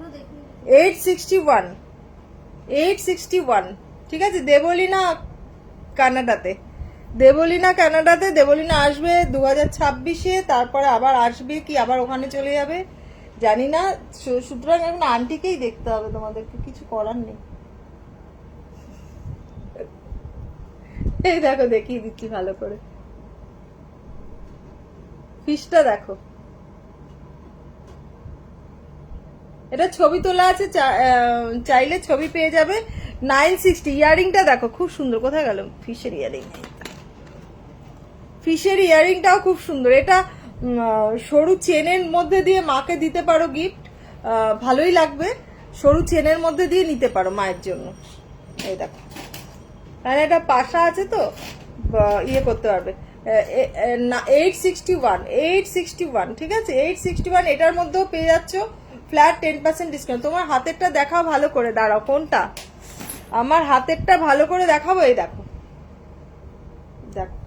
861, ঠিক আছে। দেবলীনা কানাডাতে, দেবলীনা আসবে 2026-এ, তারপরে আবার আসবে কি আবার ওখানে চলে যাবে জানি না। সুতরাং এখন আন্টিকেই দেখতে হবে, তোমাদেরকে কিছু করার নেই। এই দেখো দেখিয়ে দিচ্ছি ভালো করে, ফিশটা দেখো। এটা ছবি তোলা আছে, চাইলে ছবি পেয়ে যাবে। 960। ইয়ারিংটা দেখো খুব সুন্দর, কোথায় গেল ফিশের ইয়ারিং? ফিশের ইয়ারিংটাও খুব সুন্দর। এটা সরু চেনের মধ্যে দিয়ে মাকে দিতে পারো গিফট, ভালোই লাগবে। সরু চেনের মধ্যে দিয়ে নিতে পারো মায়ের জন্য। এই দেখো, কারণ এটা পাশা আছে তো ইয়ে করতে পারবে। 861, ঠিক আছে। 861 এটার মধ্যেও পেয়ে যাচ্ছ ফ্ল্যাট 10% ডিসকাউন্ট। তোমার হাতেরটা দেখাও ভালো করে, দাঁড়াও কোনটা? আমার হাতেরটা ভালো করে দেখাবো। এই দেখো, দেখো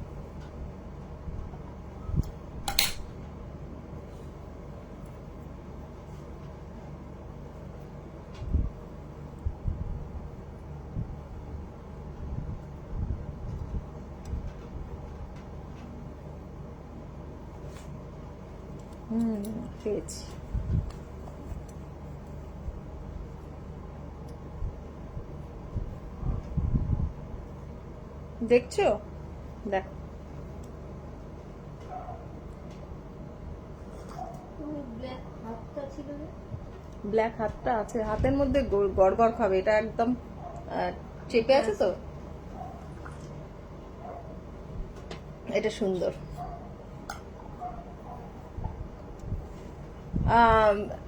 পেয়েছি। দেখছো? দেখো ব্ল্যাক হাতটা আছে, হাতের মধ্যে গড়গড় খাবে, এটা একদম চেপে আছে তো, এটা সুন্দর।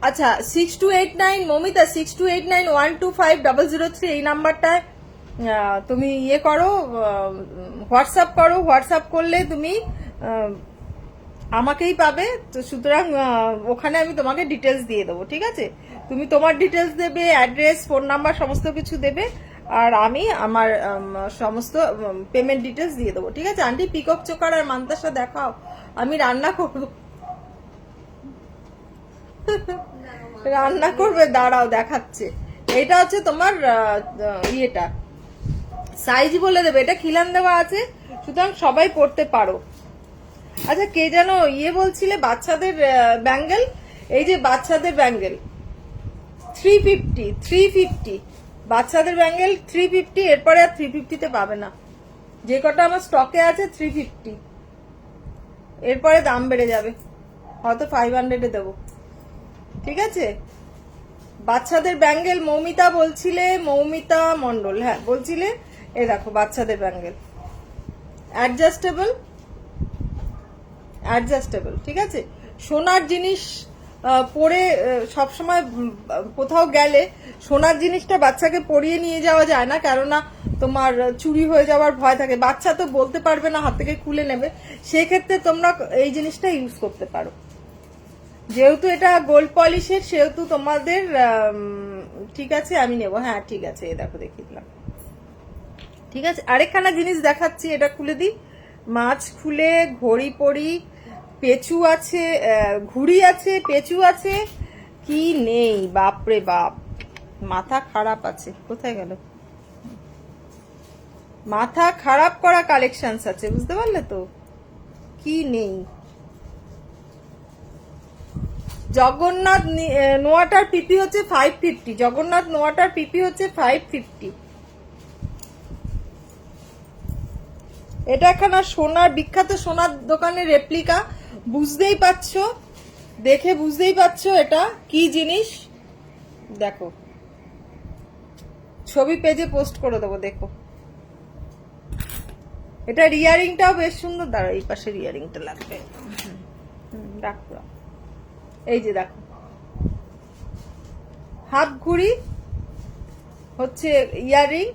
আচ্ছা 6289 মমিতা, 6289125003 এই নাম্বারটায় তুমি ইয়ে করো, হোয়াটসঅ্যাপ করো। হোয়াটসঅ্যাপ করলে তুমি আমাকেই পাবে, তো সুতরাং ওখানে আমি তোমাকে ডিটেলস দিয়ে দেবো, ঠিক আছে। তুমি তোমার ডিটেলস দেবে, অ্যাড্রেস, ফোন নাম্বার সমস্ত কিছু দেবে, আর আমি আমার সমস্ত পেমেন্ট ডিটেলস দিয়ে দেবো, ঠিক আছে। আন্টি পিকক চোকার আর মান্তাসা দেখাও, আমি রান্না করবো। রান্না করবে, দাঁড়াও দেখাচ্ছে। এটা হচ্ছে তোমার ইয়েটা, সাইজ বলে দেবে, এটা খিলান দেওয়া আছে, সুতরাং সবাই পড়তে পারো। আচ্ছা কে যেন ইয়ে বলছিলে বাচ্চাদের ব্যাঙ্গেল, এই যে বাচ্চাদের ব্যাঙ্গেল 350, বাচ্চাদের ব্যাঙ্গেল 350, এরপরে আর 350-তে পাবে না। যে কটা আমার স্টকে আছে 350, এরপরে দাম বেড়ে যাবে, হয়তো 500-এ দেবো, ঠিক আছে। বাচ্চাদের ব্যাঙ্গেল মৌমিতা বলছিলে, মৌমিতা মন্ডল, হ্যাঁ বলছিলে। এ দেখো বাচ্চাদের ব্যাঙ্গেল অ্যাডজাস্টেবল, অ্যাডজাস্টেবল, ঠিক আছে? সোনার জিনিস পরে সবসময় কোথাও গেলে সোনার জিনিসটা বাচ্চাকে পরিয়ে নিয়ে যাওয়া যায় না, কেননা তোমার চুরি হয়ে যাওয়ার ভয় থাকে। বাচ্চা তো বলতে পারবে না, হাত থেকে খুলে নেবে, সেই ক্ষেত্রে তোমরা এই জিনিসটা ইউজ করতে পারো। যেহেতু এটা গোল্ড পলিশের সেহেতু তোমাদের ঠিক আছে, আমি নেব। হ্যাঁ ঠিক আছে, এই দেখো দেখিয়ে দিলাম। ঠিক আছে, আরেকখানা জিনিস দেখাচ্ছি, এটা খুলে দিই। মাছ খুলে ঘড়ি পরি, পেঁচু আছে, ঘুড়ি আছে, পেঁচু আছে, কি নেই বাপরে বাপ, মাথা খারাপ আছে। কোথায় গেল? মাথা খারাপ করা কালেকশনস আছে, বুঝতে পারলে তো, কি নেই। জগন্নাথ নোয়াটার পিপি হচ্ছে 550, জগন্নাথ নোয়াটার পিপি হচ্ছে 550। এটা একখানা সোনার, বিখ্যাত সোনার দোকানের রেপ্লিকা, বুঝতেই পারছো, দেখে বুঝতেই পারছো এটা কি জিনিস। দেখো, ছবি পেজে পোস্ট করে দেবো, দেখো। এটার ইয়ারিংটাও বেশ সুন্দর। দাঁড়া, এই পাশের ইয়ারিংটা লাগবে, রাখো। এই যে দেখো, হাত ঘুড়ি হচ্ছে ইয়ারিং,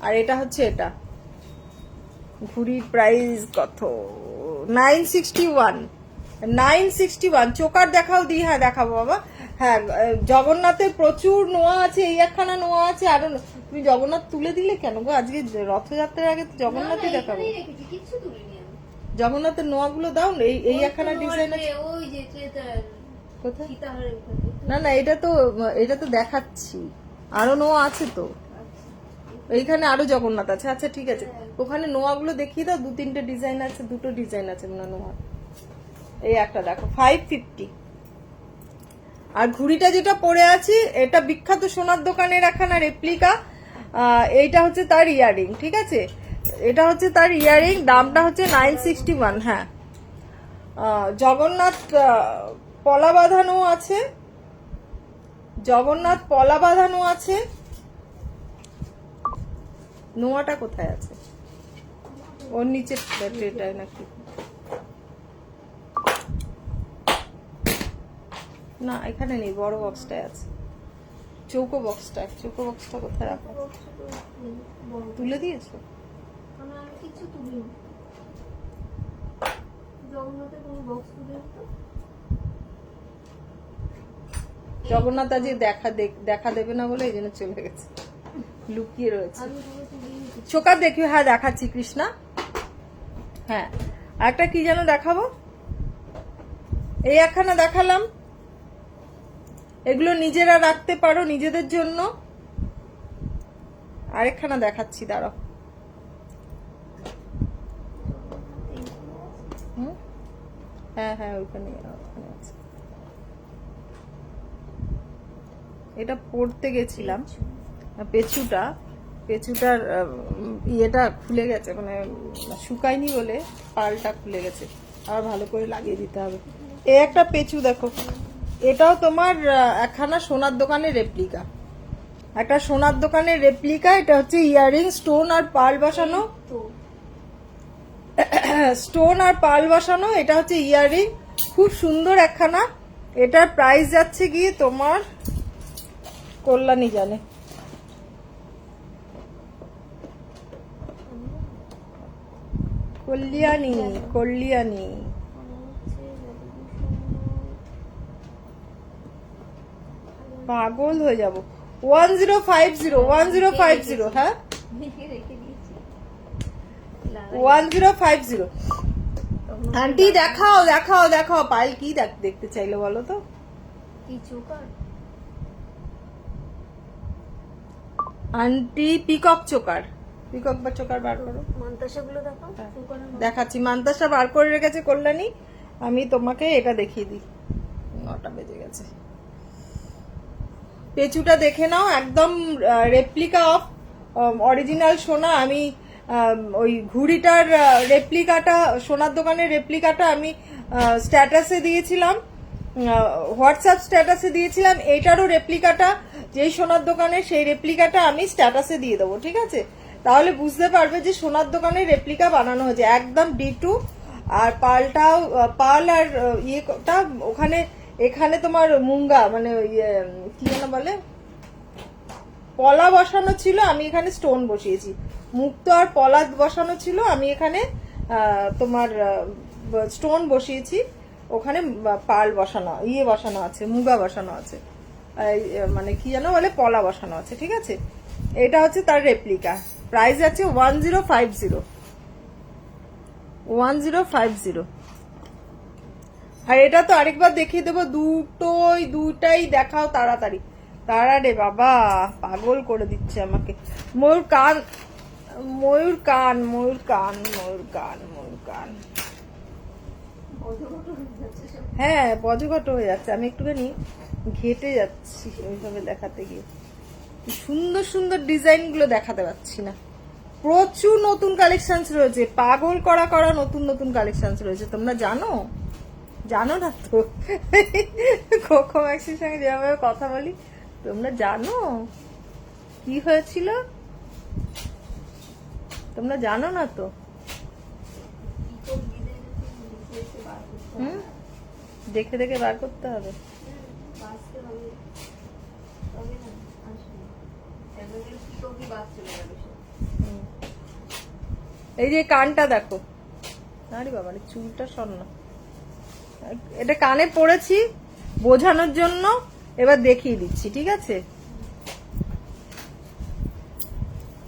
আর এটা হচ্ছে এটা। ঘুড়ির প্রাইস কত? 961। 961। চোকার দেখাও দি? হ্যাঁ দেখাবো বাবা। হ্যাঁ, জগন্নাথের প্রচুর নোয়া আছে, এই একখানা নোয়া আছে। আরো তুমি জগন্নাথ তুলে দিলে কেন গো? আজকে রথযাত্রার আগে তো জগন্নাথই দেখাবো। জগন্নাথের নোয়াগুলো দাও না, এই একখানা ডিজাইন আছে। কোথায়? না না, এটা তো দেখাচ্ছি, আরো নোয়া আছে তো। এইখানে আরো জগন্নাথ আছে। আচ্ছা ঠিক আছে, ওখানে নোয়াগুলো দেখিয়ে দাও। 2-3টে ডিজাইন আছে, 2টো ডিজাইন আছে নোয়া। এই একটা দেখো 550। আর ঘুড়িটা যেটা পরে আছি, এটা বিখ্যাত সোনার দোকানের একখানা রেপ্লিকা। এইটা হচ্ছে তার ইয়ারিং, ঠিক আছে? এটা হচ্ছে তার ইয়ারিং, দামটা হচ্ছে 961। হ্যাঁ, জগন্নাথ পলা বাঁধানো আছে, জগন্নাথ পলা বাঁধানো আছে। নোয়াটা কোথায় আছে? ওর নিচে ট্রেটায় নাকি? না, এখানে নেই, বড় বক্সটায় আছে। চৌকো বক্সটা কোথায় রাখা? তুলে দিয়েছো? জগন্নাথ আজ দেখা দেবে না বলে এই জন্য চলে গেছে, লুকিয়ে রয়েছে। চোকার দেখিও? হ্যাঁ দেখাচ্ছি কৃষ্ণা। হ্যাঁ, একটা কি যেন দেখাবো, এই একখানা দেখালাম। এগুলো নিজেরা রাখতে পারো নিজেদের জন্য। আরেকখানা দেখাচ্ছি, দাঁড়াও। হ্যাঁ হ্যাঁ, ওইখানে আছে। এটা পড়তে গেছিলাম, পেঁচুটার ইয়েটা খুলে গেছে, মানে শুকায়নি বলে পালটা খুলে গেছে, আর ভালো করে লাগিয়ে দিতে হবে। এই একটা পেঁচু দেখো, এটাও তোমার একখানা সোনার দোকানের রেপ্লিকা, একটা সোনার দোকানের রেপ্লিকা। এটা হচ্ছে ইয়ারিং, স্টোন আর পাল বসানো, স্টোন আর পাল বসানো। এটা হচ্ছে ইয়ারিং, খুব সুন্দর একখানা। এটার প্রাইস যাচ্ছে গিয়ে তোমার, কল্যাণী জানে, কল্যাণী পাগল হয়ে যাব। 1050। হ্যাঁ 1050। আন্টি দেখাও পাইল কি দেখতে চাইলো বলো তো? আন্টি পিকক বা চোকার বার করো। দেখাচ্ছি, মান্তাসা বার করে রেখেছে কল্যাণী। আমি তোমাকে এটা দেখিয়ে দিই। 9টা বেজে গেছে। পেঁচুটা দেখে নাও, একদম রেপ্লিকা অফ অরিজিনাল সোনা। আমি ওই ঘুড়িটার রেপ্লিকাটা, সোনার দোকানের রেপ্লিকাটা আমি স্ট্যাটাসে দিয়েছিলাম, হোয়াটসঅ্যাপ স্ট্যাটাসে দিয়েছিলাম। এইটারও রেপ্লিকাটা, যেই সোনার দোকানের, সেই রেপ্লিকাটা আমি স্ট্যাটাসে দিয়ে দেবো, ঠিক আছে? তাহলে বুঝতে পারবে যে সোনার দোকানের রেপ্লিকা বানানো হয়েছে, একদম D2। আর পার্লটাও পার্ল আর ইয়েটা ওখানে, এখানে তোমার মুঙ্গা মানে ইয়ে কি যেন বলে পলা বসানো ছিল, আমি এখানে স্টোন বসিয়েছি। মুক্তো আর পলা বসানো ছিল, আমি এখানে তোমার স্টোন বসিয়েছি। ওখানে পার্ল বসানো ইয়ে বসানো আছে, মুগা বসানো আছে, মানে কি যেন বলে পলা বসানো আছে। ঠিক আছে, এটা হচ্ছে তার রেপ্লিকা। প্রাইস আছে 1050 1050। আর এটা তো আরেকবার দেখিয়ে দেবো, দুটাই দেখাও তাড়াতাড়ি। তারা রে বাবা পাগল করে দিচ্ছে আমাকে। ময়ূর কান ময়ূর কান ময়ূর কান ময়ূর কান ময়ূর কান হ্যাঁ বজঘট হয়ে যাচ্ছে, আমি একটুখানি ঘেটে যাচ্ছি ওইভাবে দেখাতে গিয়ে। সুন্দর সুন্দর ডিজাইন গুলো দেখাতে পাচ্ছি না। প্রচুর নতুন কালেকশন রয়েছে, পাগল করা করা নতুন নতুন কালেকশন রয়েছে। তোমরা জানো জানো না তো কোকো ম্যাক্সির সঙ্গে যেভাবে কথা বলি, তোমরা জানো কি হয়েছিল? তোমরা জানো না তো। হুম, দেখে দেখে বার করতে হবে। এই যে কানটা দেখো, আরে বাবা চুলটা স্বর্ণ, এটা কানে পড়েছি বোঝানোর জন্য, এবার দেখিয়ে দিচ্ছি। ঠিক আছে,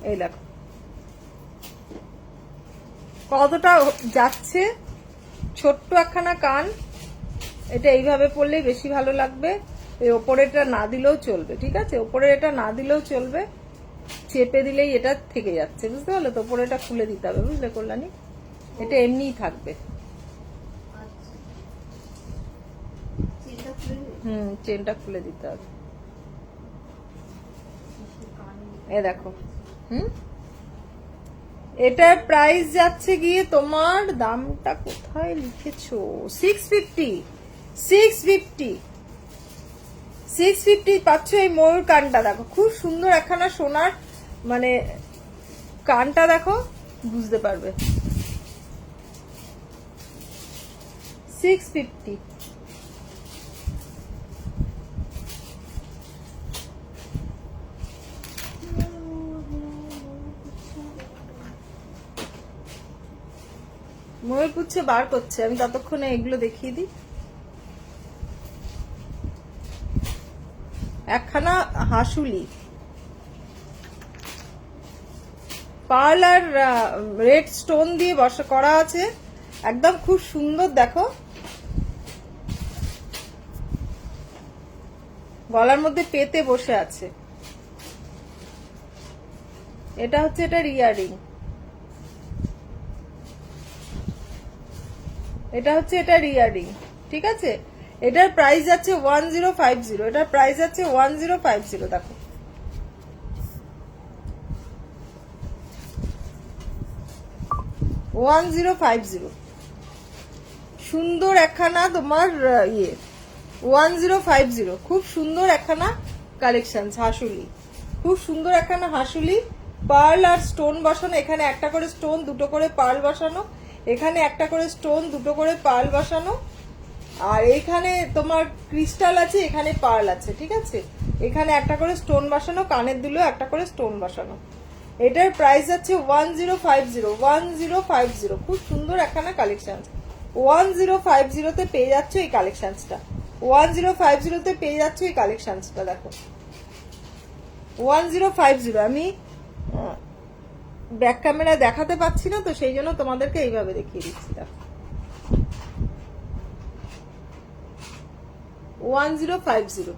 এই দেখো কতটা যাচ্ছে, ছোট্ট একখানা কান। এটা এইভাবে পরলেই বেশি ভালো লাগবে। এই ওপরেটা না দিলেও চলবে। ঠিক আছে, ওপরে এটা না দিলেও চলবে, চেপে দিলেই এটা থেকে যাচ্ছে। বুঝতে পারলে তো? ওপরে এটা খুলে দিতে হবে, বুঝলে কল্যাণী? এটা এমনিই থাকবে। চেনটা খুলে দিতে হবে। এ দেখো, এটার প্রাইস যাচ্ছে গিয়ে তোমার, দামটা কোথায় লিখেছো, 650 650 650 পাচ্ছ। এই ময়ূর কানটা দেখো, খুব সুন্দর একখানা সোনার, মানে কানটা দেখো বুঝতে পারবে। 650। ময়ূর পুচ্ছে বার করছে, আমি ততক্ষণে এগুলো দেখিয়ে দিই। একখানা হাসুলি, পার্ল আর রেড স্টোন দিয়ে বসা করা আছে, একদম খুব সুন্দর। দেখো গলার মধ্যে পেতে বসে আছে। এটা হচ্ছে এটার ইয়ারিং, এটা হচ্ছে এটার ইয়ারিং। ঠিক আছে, এটার প্রাইস আছে 1050। এটার প্রাইস আছে 1050। দেখো সুন্দর একখানা তোমার ইয়ে 1050, খুব সুন্দর একখানা কালেকশন। হাসুলি, খুব সুন্দর একখানা হাসুলি, পার্ল আর স্টোন বসানো। এখানে একটা করে স্টোন, দুটো করে পার্ল বসানো। এখানে একটা করে স্টোন, দুটো করে পার্ল বসানো। আর এখানে তোমার ক্রিস্টাল আছে, এখানে পার্ল আছে। ঠিক আছে, এখানে একটা করে স্টোন বসানো, কানের দুলেও একটা করে স্টোন বসানো। এটার প্রাইস আছে 1050। খুব সুন্দর একখানা কালেকশন। 1050 তে পেয়ে যাচ্ছ এই কালেকশনটা। 1050 তে পেয়ে যাচ্ছ এই কালেকশনটা। দেখো 1050। আমি ব্যাক ক্যামেরা দেখাতে পাচ্ছি না তো, সেই জন্য তোমাদেরকে এইভাবে দেখিয়ে দিচ্ছি। দেখো 1050।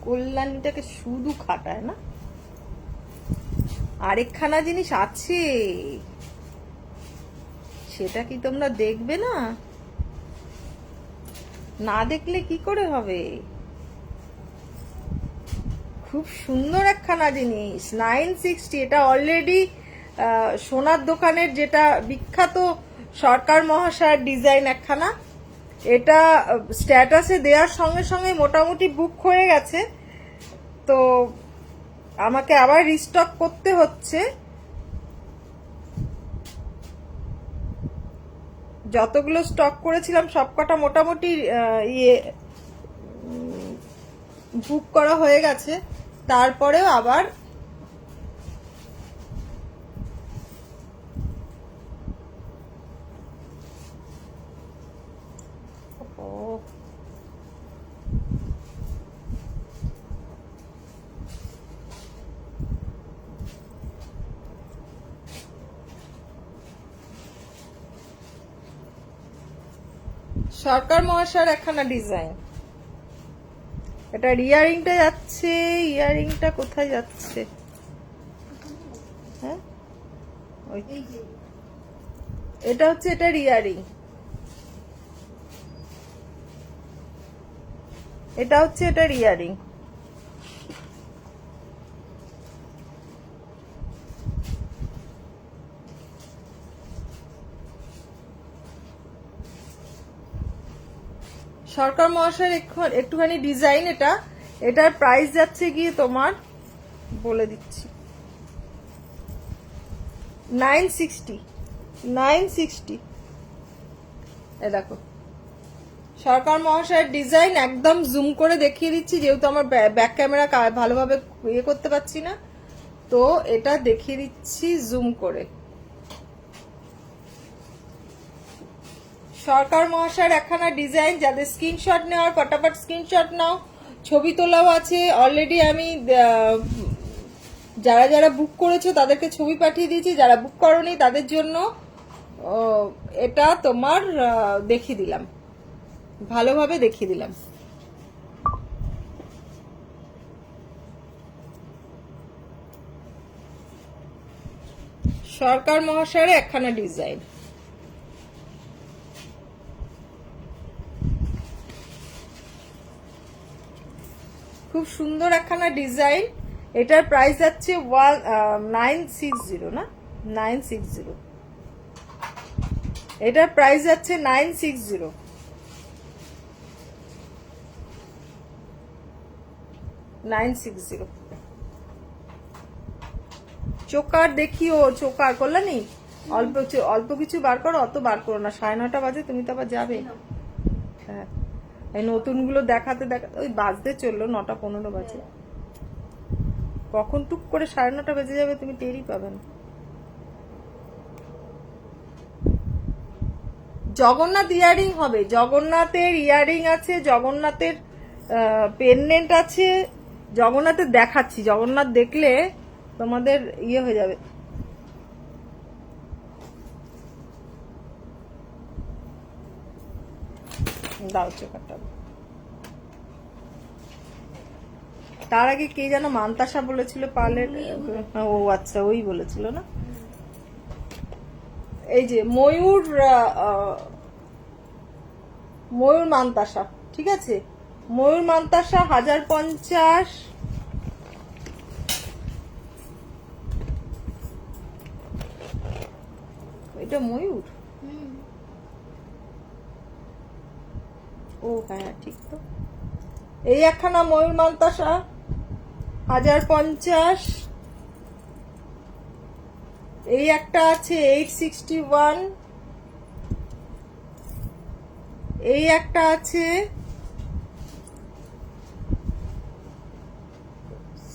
কল্যাণীটাকে শুধু খাটায় না। আরেকখানা জিনিস আছে, সেটা কি তোমরা দেখবে না? না দেখলে কি করে হবে? খুব সুন্দর একখানা জিনিস, 960। এটা অলরেডি সোনার দোকানের যেটা বিখ্যাত সরকার মহাশয়ের ডিজাইন একখানা। এটা স্ট্যাটাসে দেওয়ার সঙ্গে সঙ্গে মোটামুটি বুক হয়ে গেছে, তো আমাকে আবার রিস্টক করতে হচ্ছে। যতগুলো স্টক করেছিলাম সবকটা মোটামুটি বুক করা হয়ে গেছে, তারপরেও আবার সরকার মহাশয়ের একখানা ডিজাইন। এটা ইয়ারিংটা যাচ্ছে, ইয়ারিংটা কোথায় যাচ্ছে? হ্যাঁ, এই যে এটা হচ্ছে এটার ইয়ারিং, এটা হচ্ছে এটার ইয়ারিং। সরকার মহাশয়ের একটুখানি ডিজাইন এটা। এটার প্রাইস যাচ্ছে গিয়ে তোমার, বলে দিচ্ছি, 960। এ দেখো সরকার মহাশয়ের ডিজাইন, একদম জুম করে দেখিয়ে দিচ্ছি যেহেতু আমার ব্যাক ক্যামেরা ভালোভাবে ইয়ে করতে পারছি না, তো এটা দেখিয়ে দিচ্ছি জুম করে। সরকার মহাশয়ের একখানা ডিজাইন, যাদের স্ক্রিনশট নেওয়ার ফটাফট স্ক্রিনশট নাও। ছবি তোলাও আছে অলরেডি, আমি যারা যারা বুক করেছো তাদেরকে ছবি পাঠিয়ে দিয়েছি, যারা বুক করোনি তাদের জন্য এটা তোমার দেখিয়ে দিলাম, ভালোভাবে দেখিয়ে দিলাম। সরকার মহাশয়ের একখানা ডিজাইন, খুব সুন্দর একখানা ডিজাইন। এটার প্রাইস যাচ্ছে 960 না, 960। এটার প্রাইস যাচ্ছে 960। চোকার দেখিও, চোকার কল্যাণী অল্প কিছু বার করো, অত বার করো না, 9:30 বাজে, তুমি তো আবার যাবে। হ্যাঁ, এই নতুনগুলো দেখাতে দেখাতে ওই বাজতে চললো 9:15 বাজে, কখন টুক করে 9:30 বেজে যাবে তুমি টেরই পাবে না। জগন্নাথ ইয়ারিং হবে, জগন্নাথের ইয়ারিং আছে, জগন্নাথের পেন্ডেন্ট আছে, জগন্নাথের দেখাচ্ছি, জগন্নাথ দেখলে তোমাদের ইয়ে হয়ে যাবে। দাও চোখাটা। তার আগে কে যেন মান্তাসা বলেছিল পার্লের, ও আচ্ছা ওই বলেছিল না। এই যে ময়ূর মান্তাসা, ঠিক আছে, ময়ূর মান্তাসা 1050। এটা ময়ূর, ও হ্যাঁ ঠিক তো। এই একখানা ময়ূর মান্তাসা 1050। এই একটা আছে 861। এই একটা আছে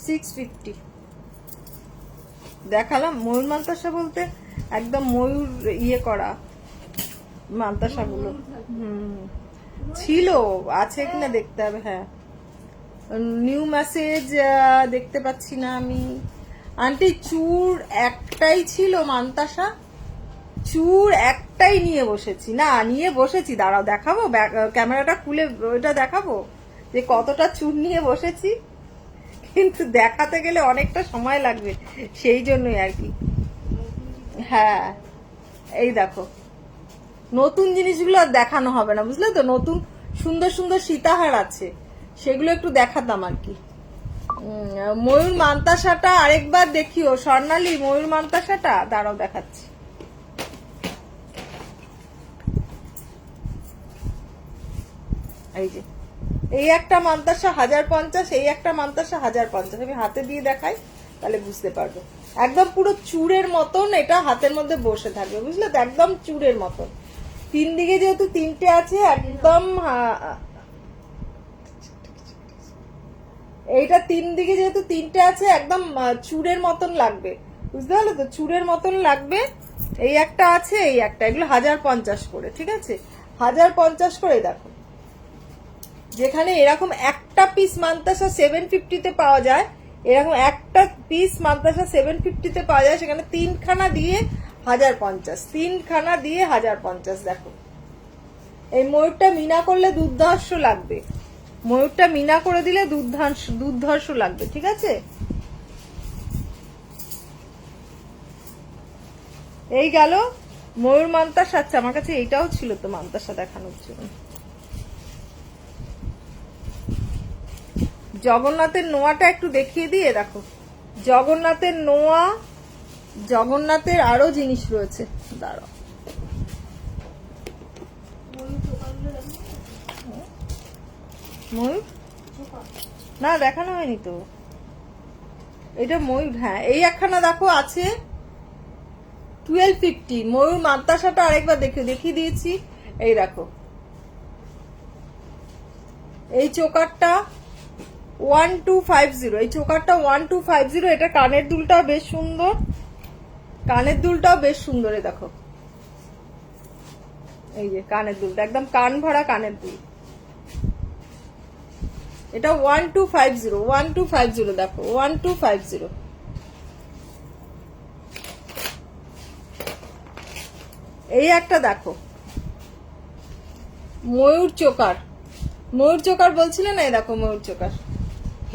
650। দেখালাম ময়ূর মান্তাসা বলতে একদম ময়ূর ইয়ে করা মান্তাসা গুলো। ছিল, আছে কিনা দেখতে হবে। হ্যাঁ, নিউ মেসেজ দেখতে পাচ্ছি না আমি। আন্টি চুর একটাই ছিল মান্তাসা, চুর একটাই নিয়ে বসেছি, না নিয়ে বসেছি, দাঁড়াও দেখাবো, ক্যামেরাটা খুলে ওইটা দেখাবো যে কতটা চুর নিয়ে বসেছি, কিন্তু দেখাতে গেলে অনেকটা সময় লাগবে, সেই জন্যই আর কি। হ্যাঁ, এই দেখো নতুন জিনিসগুলো আর দেখানো হবে না, বুঝলে তো, নতুন সুন্দর সুন্দর সীতাহার আছে, সেগুলো একটু দেখাতাম আর কি। ময়ূর মান্তাসাটা আরেকবার দেখিও স্বর্ণালী, ময়ূর মান্তাসাটা দাঁড়াও দেখাচ্ছি। এই যে এই একটা মান্তাসা 1050, এই একটা মান্তাসা 1050। আমি হাতে দিয়ে দেখাই তাহলে বুঝতে পারবে। একদম পুরো চূড়ের মতন এটা হাতের মধ্যে বসে থাকবে, বুঝলে তো, একদম চূড়ের মতন। তিন দিকে যেহেতু তিনটে আছে একদম, এইটা তিন দিকে যেহেতু তিনটে আছে একদম চূড়ের মতন লাগবে, বুঝতে পারলে তো, চূড়ের মতন লাগবে। এই একটা আছে, এই একটা, এগুলো 1050 করে, ঠিক আছে, 1050 করে। দেখো যেখানে এরকম একটা পিস মান্তাসা 750-তে পাওয়া যায়, এরকম একটা পিস মান্তাসা 750-তে পাওয়া যায়, সেখানে তিনখানা দিয়ে 1050, তিনখানা দিয়ে 1050। দেখো এই ময়ূরটা মিনা করলে দুর্ধর্ষ লাগবে, ময়ূরটা মিনা করে দিলে দুর্ধর্ষ লাগবে, ঠিক আছে। এই গেল ময়ূর মান্তাসা। আচ্ছা আমার কাছে এইটাও ছিল তো মান্তাসা দেখানোর জন্য। জগন্নাথের নোয়াটা একটু দেখিয়ে দিয়ে, দেখো জগন্নাথের নোয়া, জগন্নাথের আরো জিনিস রয়েছে, দাঁড়াও। ময়ূর না দেখানো হয়নি তো, এটা ময়ূর, হ্যাঁ এই একখানা দেখো আছে 1250। ময়ূর মান্তাসাটা আরেকবার দেখিয়ে দিয়েছি। এই দেখো এই চোকারটা 1250, এই চোকারটা 1250। এটা কানের দুলটাও বেশ সুন্দর, কানের দুলটাও বেশ সুন্দর। দেখো এই যে কানের দুলটা একদম কান ভরা কানের দুল, এটা 1250, দেখো 1250। এই একটা দেখো ময়ূর চোকার, ময়ূর চোকার বলছিলে না, এই দেখো ময়ূর চোকার,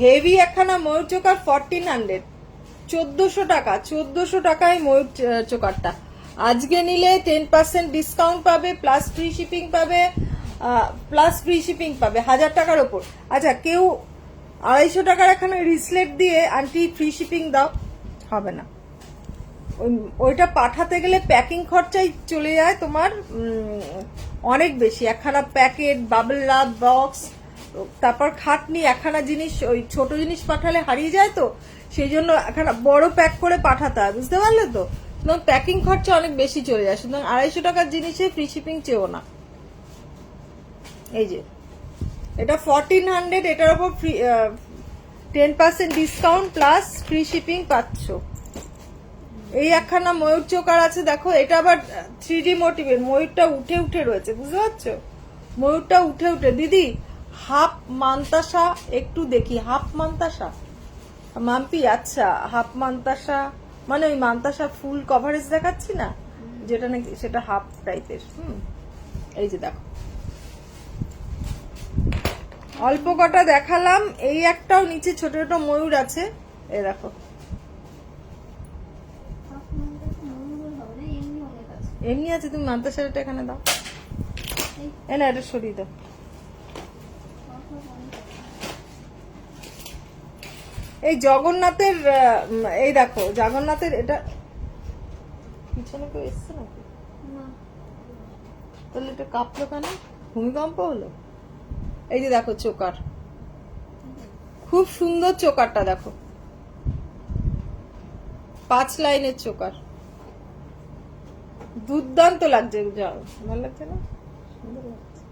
হেভি একখানা ময়ূর চোকার 1400, 1400 টাকা, 1400 টাকায় ময়ূর চোকারটা। আজকে নিলে 10% ডিসকাউন্ট পাবে, প্লাস ফ্রি শিপিং পাবে, 1000 টাকার ওপর। আচ্ছা কেউ 250 টাকার এখানে রিসলেট দিয়ে আন্টি ফ্রি শিপিং দাও, হবে না, ওইটা পাঠাতে গেলে প্যাকিং খরচাই চলে যায় তোমার অনেক বেশি। একখানা প্যাকেট, বাবল রাব বক্স, তারপর খাটনি, একখানা জিনিস ওই ছোট জিনিস পাঠালে হারিয়ে যায়, তো সেই জন্য একখানা বড় প্যাক করে পাঠাতে হয়, বুঝতে পারলে তো, সুতরাং প্যাকিং খরচা অনেক বেশি চলে যায়। সুতরাং 250 টাকার জিনিসে ফ্রি শিপিং চেও না। এই যে এটা 1400, এটার উপর free 10% discount plus free shipping পাচ্ছ। এই একখানা ময়ূর চোকার আছে, দেখো এটা আবার 3D মোটিভের, ময়ূরটা উঠে উঠে রয়েছে, বুঝতে পারছো, ময়ূরটা উঠে উঠে। দিদি হাফ মান্তাসা একটু দেখি, হাফ মান্তাসা মাম্পি, আচ্ছা হাফ মান্তাসা মানে ওই মান্তাসা ফুল কভারেজ দেখাচ্ছি না যেটা নাকি, সেটা হাফ টাইপের। এই যে দেখো অল্প কটা দেখালাম, এই একটাও নিচে ছোট ছোট ময়ূর আছে, এই দেখো এমনি আছে। তুমি মান্তাসাটা এখানে দাও, না এটা সরিয়ে দাও। এই জগন্নাথের, এই দেখো জগন্নাথের, এটা পিছনে কেউ এসছে নাকি, তাহলে এটা কাঁপলো কেন, ভূমিকম্প হলো? এই যে দেখো চোকার, খুব সুন্দর চোকারটা, দেখো 5 লাইনের চোকার, দুর্দান্ত লাগছে, ভালো লাগছে না, সুন্দর লাগছে।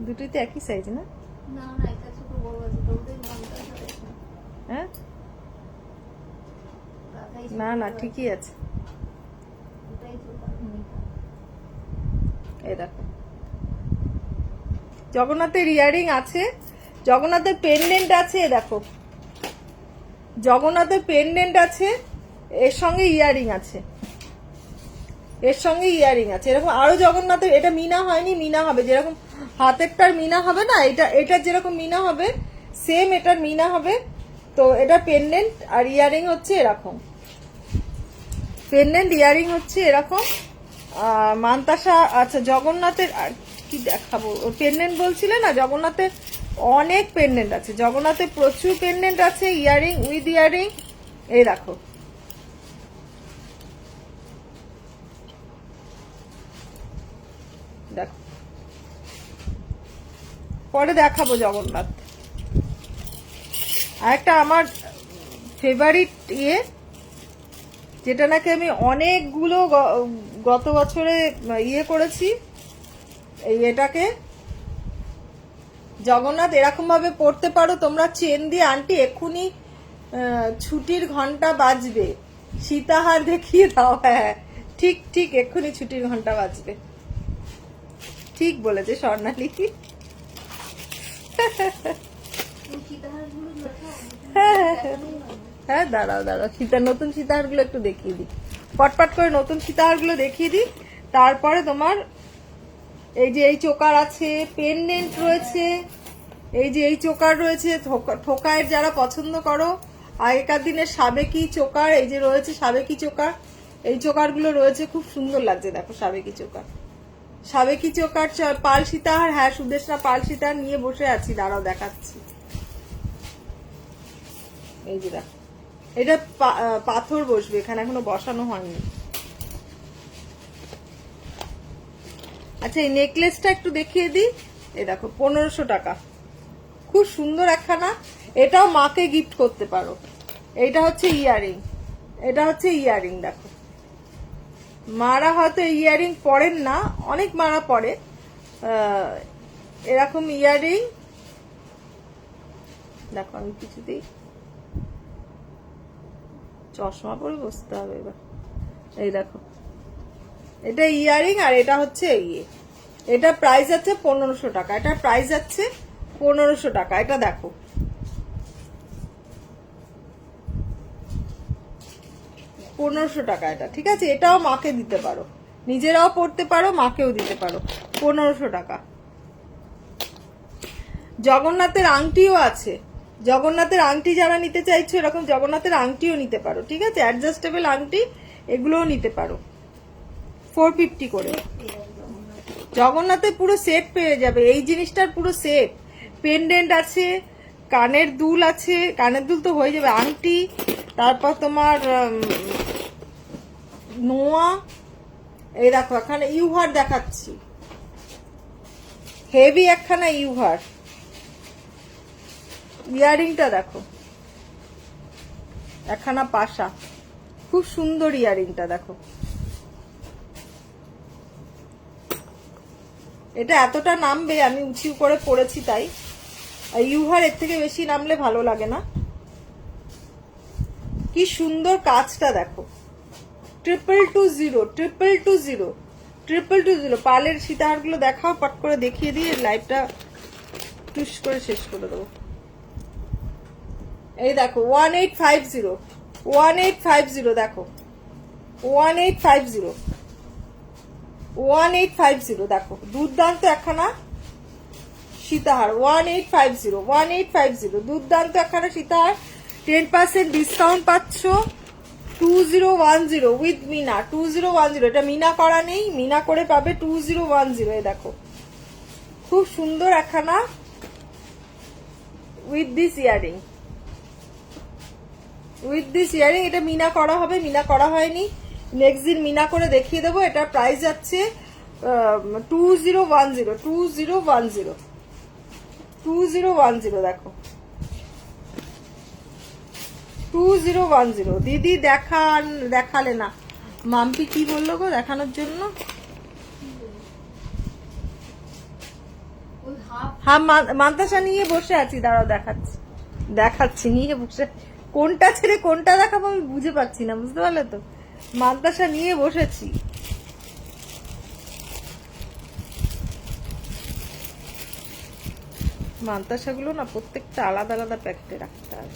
দুটোই তো একই সাইজ না? হ্যাঁ না না ঠিকই আছে। এই দেখো জগন্নাথের ইয়ারিং আছে, জগন্নাথের পেন্ডেন্ট আছে, দেখো জগন্নাথের পেন্ডেন্ট আছে, এর সঙ্গে ইয়ারিং আছে, এর সঙ্গে ইয়ারিং আছে। এরকম আরো জগন্নাথের, এটা মিনা হয়নি, মিনা হবে, যেরকম হাতেরটার মিনা হবে না, এটার যেরকম মিনা হবে সেম এটার মিনা হবে। তো এটা পেন্ডেন্ট আর ইয়ারিং হচ্ছে এরকম, পেন্ডেন্ট ইয়ারিং হচ্ছে এরকম। মান্তাসা, আচ্ছা জগন্নাথের আর কি দেখাবো, পেন্ডেন্ট বলছিলে না, জগন্নাথের অনেক পেন্ডেন্ট আছে, জগন্নাথের প্রচুর পেন্ডেন্ট আছে, ইয়ারিং উইথ ইয়ারিং। এই দেখো দেখো পরে দেখাবো জগন্নাথ। আর একটা আমার ফেভারিট যেটা নাকি আমি অনেকগুলো গত বছরে করেছি, এটাকে জগন্নাথ এরকম ভাবে পড়তে পারো তোমরা চেন দিয়ে। আন্টি এক্ষুনি ছুটির ঘন্টা বাজবে, সীতাহার দেখিয়ে দাও। হ্যাঁ ঠিক ঠিক, এক্ষুনি ছুটির ঘন্টা বাজবে, ঠিক বলেছে স্বর্ণালী। হ্যাঁ দাঁড়াও দাঁড়াও, নতুন সীতাহার গুলো একটু দেখিয়ে দিই, পটপট করে নতুন সীতাহার গুলো দেখিয়ে দিই। তারপরে তোমার এই যে এই চোকার আছে, পেন্ডেন্ট রয়েছে, এই যে এই চোকার রয়েছে, ঠোকায়ের যারা পছন্দ করো, আগেকার দিনের সাবেকি চোকার, এই যে রয়েছে সাবেকি চোকার, এই চোকার গুলো রয়েছে, খুব সুন্দর লাগছে দেখো সাবেকি চোকার। সাবেকি চোকার পাল সীতাহার, হ্যাঁ সুদেশনা পাল সীতাহার নিয়ে বসে আছি, দাঁড়াও দেখাচ্ছি। এই যে দেখো, এটা পাথর বসবে, এখানে এখনো বসানো হয়নি। আচ্ছা এই নেকলেসটা একটু দেখিয়ে দিই, এই দেখো 1500 টাকা, খুব সুন্দর একখানা, এটাও মাকে গিফট করতে পারো। এইটা হচ্ছে ইয়ারিং, এটা হচ্ছে ইয়ারিং, দেখো মারা হয়তো ইয়ারিং পরেন না, অনেক মারা পরে এরকম ইয়ারিং। দেখো আমি কিছুতেই চশমা পরে বসতে হবে এবার। এই দেখো এটা ইয়ারিং, আর এটা হচ্ছে এটা প্রাইস আছে 1500 টাকা, এটা প্রাইস আছে 1500 টাকা। এটা দেখো 1500 টাকা এটা, ঠিক আছে। এটাও মাকে দিতে পারো, নিজেরাও পড়তে পারো, মাকেও দিতে পারো, 1500 টাকা। জগন্নাথের আংটিও আছে, জগন্নাথের আংটি যারা নিতে চাইছো এরকম জগন্নাথের আংটিও নিতে পারো, ঠিক আছে, অ্যাডজাস্টেবল আংটি এগুলোও নিতে পারো, 450 করে। জগন্নাথের পুরো সেট পেয়ে যাবে, এই জিনিসটার পুরো সেট, পেন্ডেন্ট আছে, কানের দুল আছে, কানের দুল তো হয়ে যাবে, আংটি, তারপর তোমার নোয়া। এই দেখো এখানে ইউহার দেখাচ্ছি, হেভি একখানা ইউহার। ইয়ারিংটা দেখো, একখানা পাশা, খুব সুন্দর ইয়ারিংটা দেখো। এটা এতটা নামবে, আমি উঁচু করে পড়েছি তাই, আর ইউহার এর থেকে বেশি নামলে ভালো লাগে না। কি সুন্দর কাজটা দেখো, 220 পালের সীতাহার গুলো দেখাও, পট করে দেখিয়ে দিয়ে লাইভটা টুস করে শেষ করে দেবো। এই দেখো 1850 দেখো, 1850 দেখো, দুর্দান্ত একখানা সীতাহার, 1850 দুর্দান্ত একখানা সীতাহার। 10% ডিসকাউন্ট পাচ্ছ, 2010 উইথ মিনা, 2010, এটা মিনা করা নেই, মিনা করে পাবে 2010। এই দেখো খুব সুন্দর একখানা উইথ দিস ইয়ারিং, এটা মিনা করা হবে, মিনা করা হয়নি, নেক্সট দিন মিনা করে দেখিয়ে দেবো। এটা প্রাইস যাচ্ছে 2010 দেখো 2010। দিদি দেখালে না, মাম্পি কি বললো গো দেখানোর জন্য? হ্যাঁ মান্তাসা নিয়ে বসে আছি, দাঁড়াও দেখাচ্ছি নিয়ে বসে, কোনটা ছেড়ে কোনটা দেখাবো আমি বুঝে পাচ্ছি না, বুঝতে পারলে তো, মান্তাসা নিয়ে বসেছি। মান্তাসা গুলো না প্রত্যেকটা আলাদা আলাদা প্যাকেটে রাখতে হবে,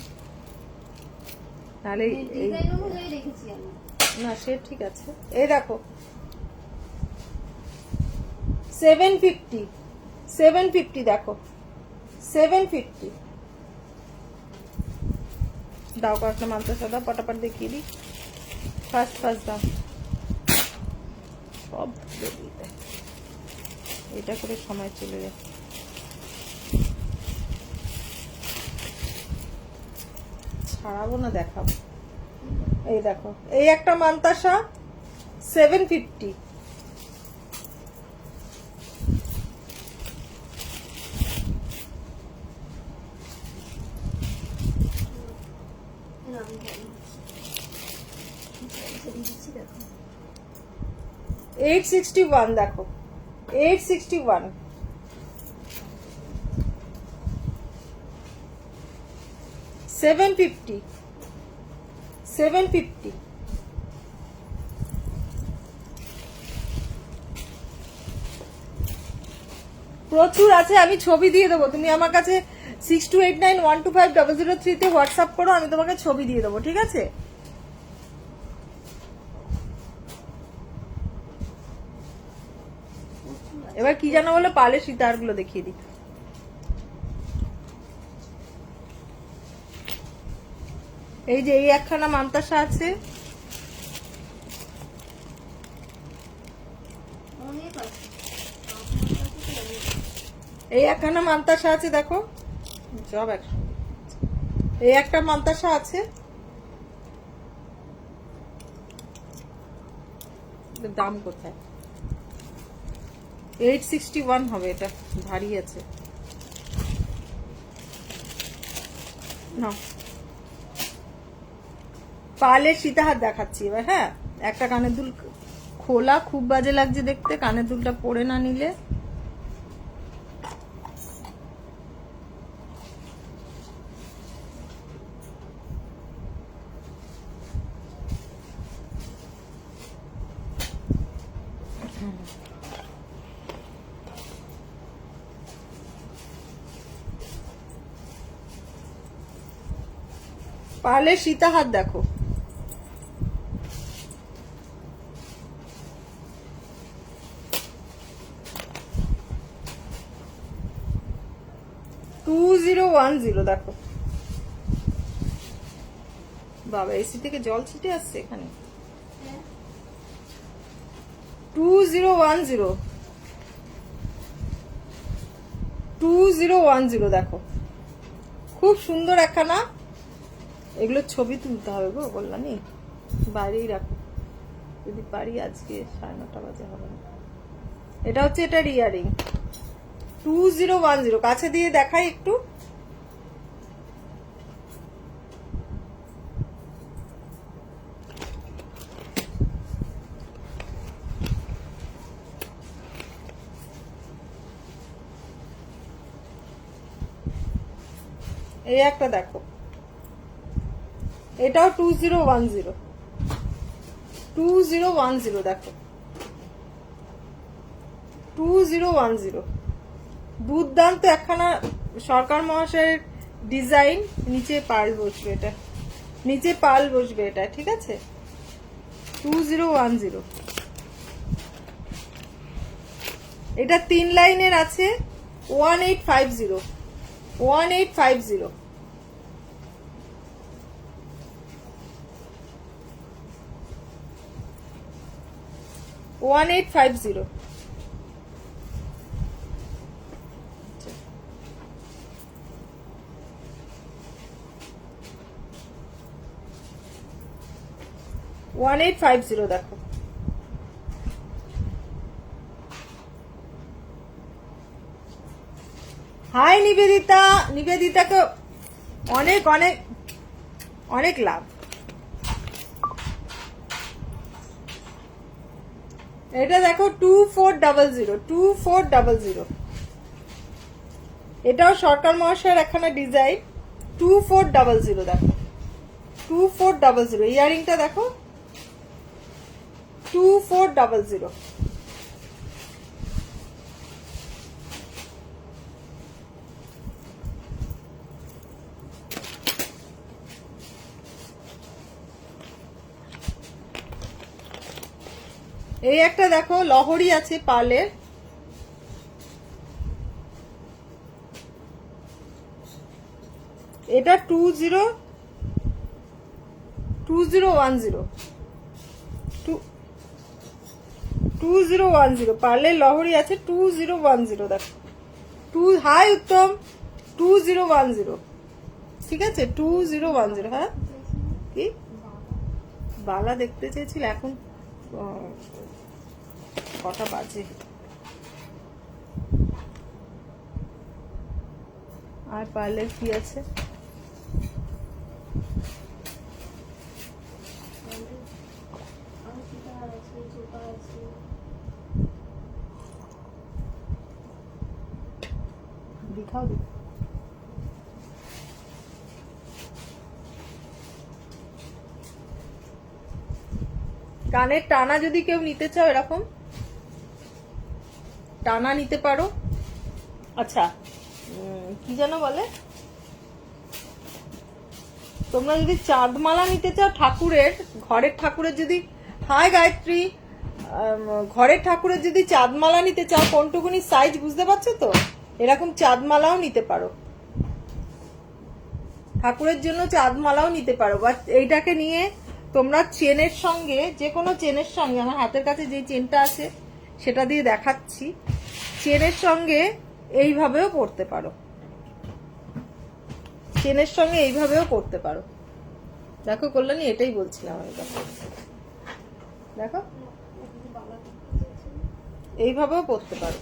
নাহলে না সে ঠিক আছে। এই দেখো 750 দেখো, 750 দাও, কয়েকটা মান্তাসা দাও, পটাপট দেখিয়ে দিই, ফার্স্ট দাও, সব এটা করে সময় চলে যায়। ছাড়াবো না, দেখাবো। এই দেখো এই একটা মান্তাসা 750, 861 দেখো, 861, 750, 750, প্রচুর আছে, আমি ছবি দিয়ে দেবো, তুমি আমার কাছে 6289125003 তে হোয়াটসঅ্যাপ করো, আমি তোমাকে ছবি দিয়ে দেবো, ঠিক আছে? এবার কি জানো বলে, পালে সীতাহার গুলো দেখিয়ে দিই। এই যে এই একখানা মান্তাসা আছে, অনেক আছে। এই একখানা মান্তাসা আছে, দেখো সব একসঙ্গে। এই একটা মান্তাসা আছে, এটার দাম কোথায়? 861 হবে, এটা ভারী আছে না। পালের সীতাহার দেখাচ্ছি এবার। হ্যাঁ, একটা কানের দুল খোলা, খুব বাজে লাগছে দেখতে, কানের দুলটা পরে না নিলে। পার্লের সীতাহার দেখো, $2010 দেখো। বাবা, এসি থেকে জল ছিটে আসছে এখানে। 2010, 2010 দেখো, খুব সুন্দর একখানা। এগুলো ছবি তুলতে হবে গো, বললাম নি, বাইরেই রাখো, যদি পারি আজকে 9:30 বাজে হবে না। এটা হচ্ছে এটার ইয়ারিং, 2010, কাছে দিয়ে দেখাই একটু। এই একটা দেখো, এটাও 2010, 2010 দেখো, 2010, দুর্দান্ত একখানা সরকার মহাশয়ের ডিজাইন। নিচে পাল বসবে এটা, নিচে পাল বসবে এটা, ঠিক আছে? 2010, এটা 3 লাইনের আছে, 1850, 1850, $1850। $1850 দেখো। হাই নিবেদিতা, নিবেদিতাকে অনেক অনেক অনেক লাভ। এটা দেখো 2400, 2400, এটাও সরকার মহাশয়ের একখানা ডিজাইন, 2400 দেখো, 2400। ইয়ারিংটা দেখো, 2400। এই একটা দেখো, লহরি আছে পালের, এটা 2010, 2010 পার্লের লহরি আছে, 2010 দেখো। হাই উত্তম, 2010, ঠিক আছে? 2010। হ্যাঁ, কি বালা দেখতে চেয়েছিল, এখন কটা বাজে? আর পার্লের কি আছে? দেখাও দি। কানের টানা যদি কেউ নিতে চাও এরকম টানা নিতে পারো। আচ্ছা কি যেন বলে, তোমরা যদি চাঁদমালা নিতে চাও ঠাকুরের, ঘরের ঠাকুরের যদি, হাই গায়ত্রী, ঘরের ঠাকুরের যদি চাঁদমালা নিতে চাও কোনটুকুনি সাইজ বুঝতে পারছো তো, এরকম চাঁদমালাও নিতে পারো, ঠাকুরের জন্য চাঁদমালাও নিতে পারো। বা এইটাকে নিয়ে তোমরা চেনের সঙ্গে, যে কোনো চেনের সঙ্গে, আমার হাতের কাছে যে চেনটা আছে সেটা দিয়ে দেখাচ্ছি, চেনের সঙ্গে এইভাবেও পরতে পারো, চেনের সঙ্গে এইভাবেও পরতে পারো। দেখো কল্যাণী, এটাই বলছিলাম আমি, দেখো এইভাবেও পরতে পারো।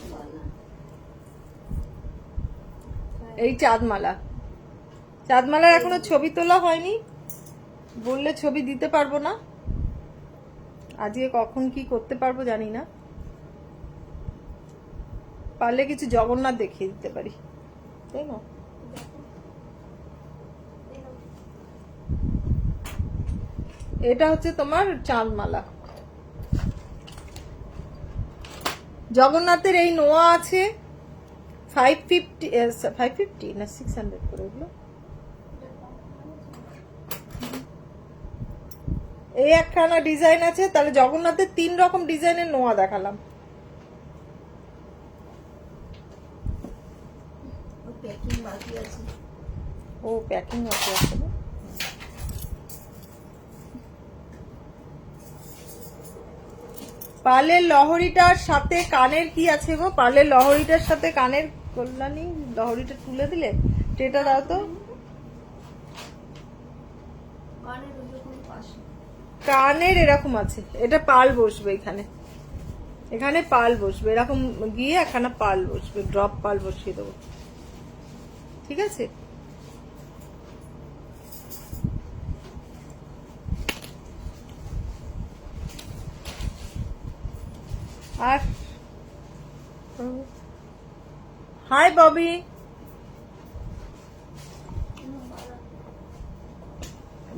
এই চাঁদমালা, চাঁদমালার এখনো ছবি তোলা হয়নি, বললে ছবি দিতে পারবো না, আজকে কখন কি করতে পারবো জানি না, পারলে কিছু জগন্নাথ দেখিয়ে দিতে পারি, তাই না? এটা হচ্ছে তোমার চাঁদমালা। জগন্নাথের এই নোয়া আছে 550 না 600 করে, এগুলো এই একখানা ডিজাইন আছে। তাহলে জগন্নাথের 3 রকম ডিজাইনের নোয়া দেখালাম। ও প্যাকিং আছে আসলে। পার্লের লহরিটার সাথে কানের কি আছে গো? পার্লের লহরিটার সাথে কানের, কল্যাণী লহরিটা তুলে দিলে, এটা দাও তো। কানের এরকম আছে, এটা পাল বসবে এখানে, এখানে পাল বসবে, এরকম গিয়ে একখানা পাল বসবে, ড্রপ পাল বসিয়ে দেবো, ঠিক আছে? আর হাই ববি,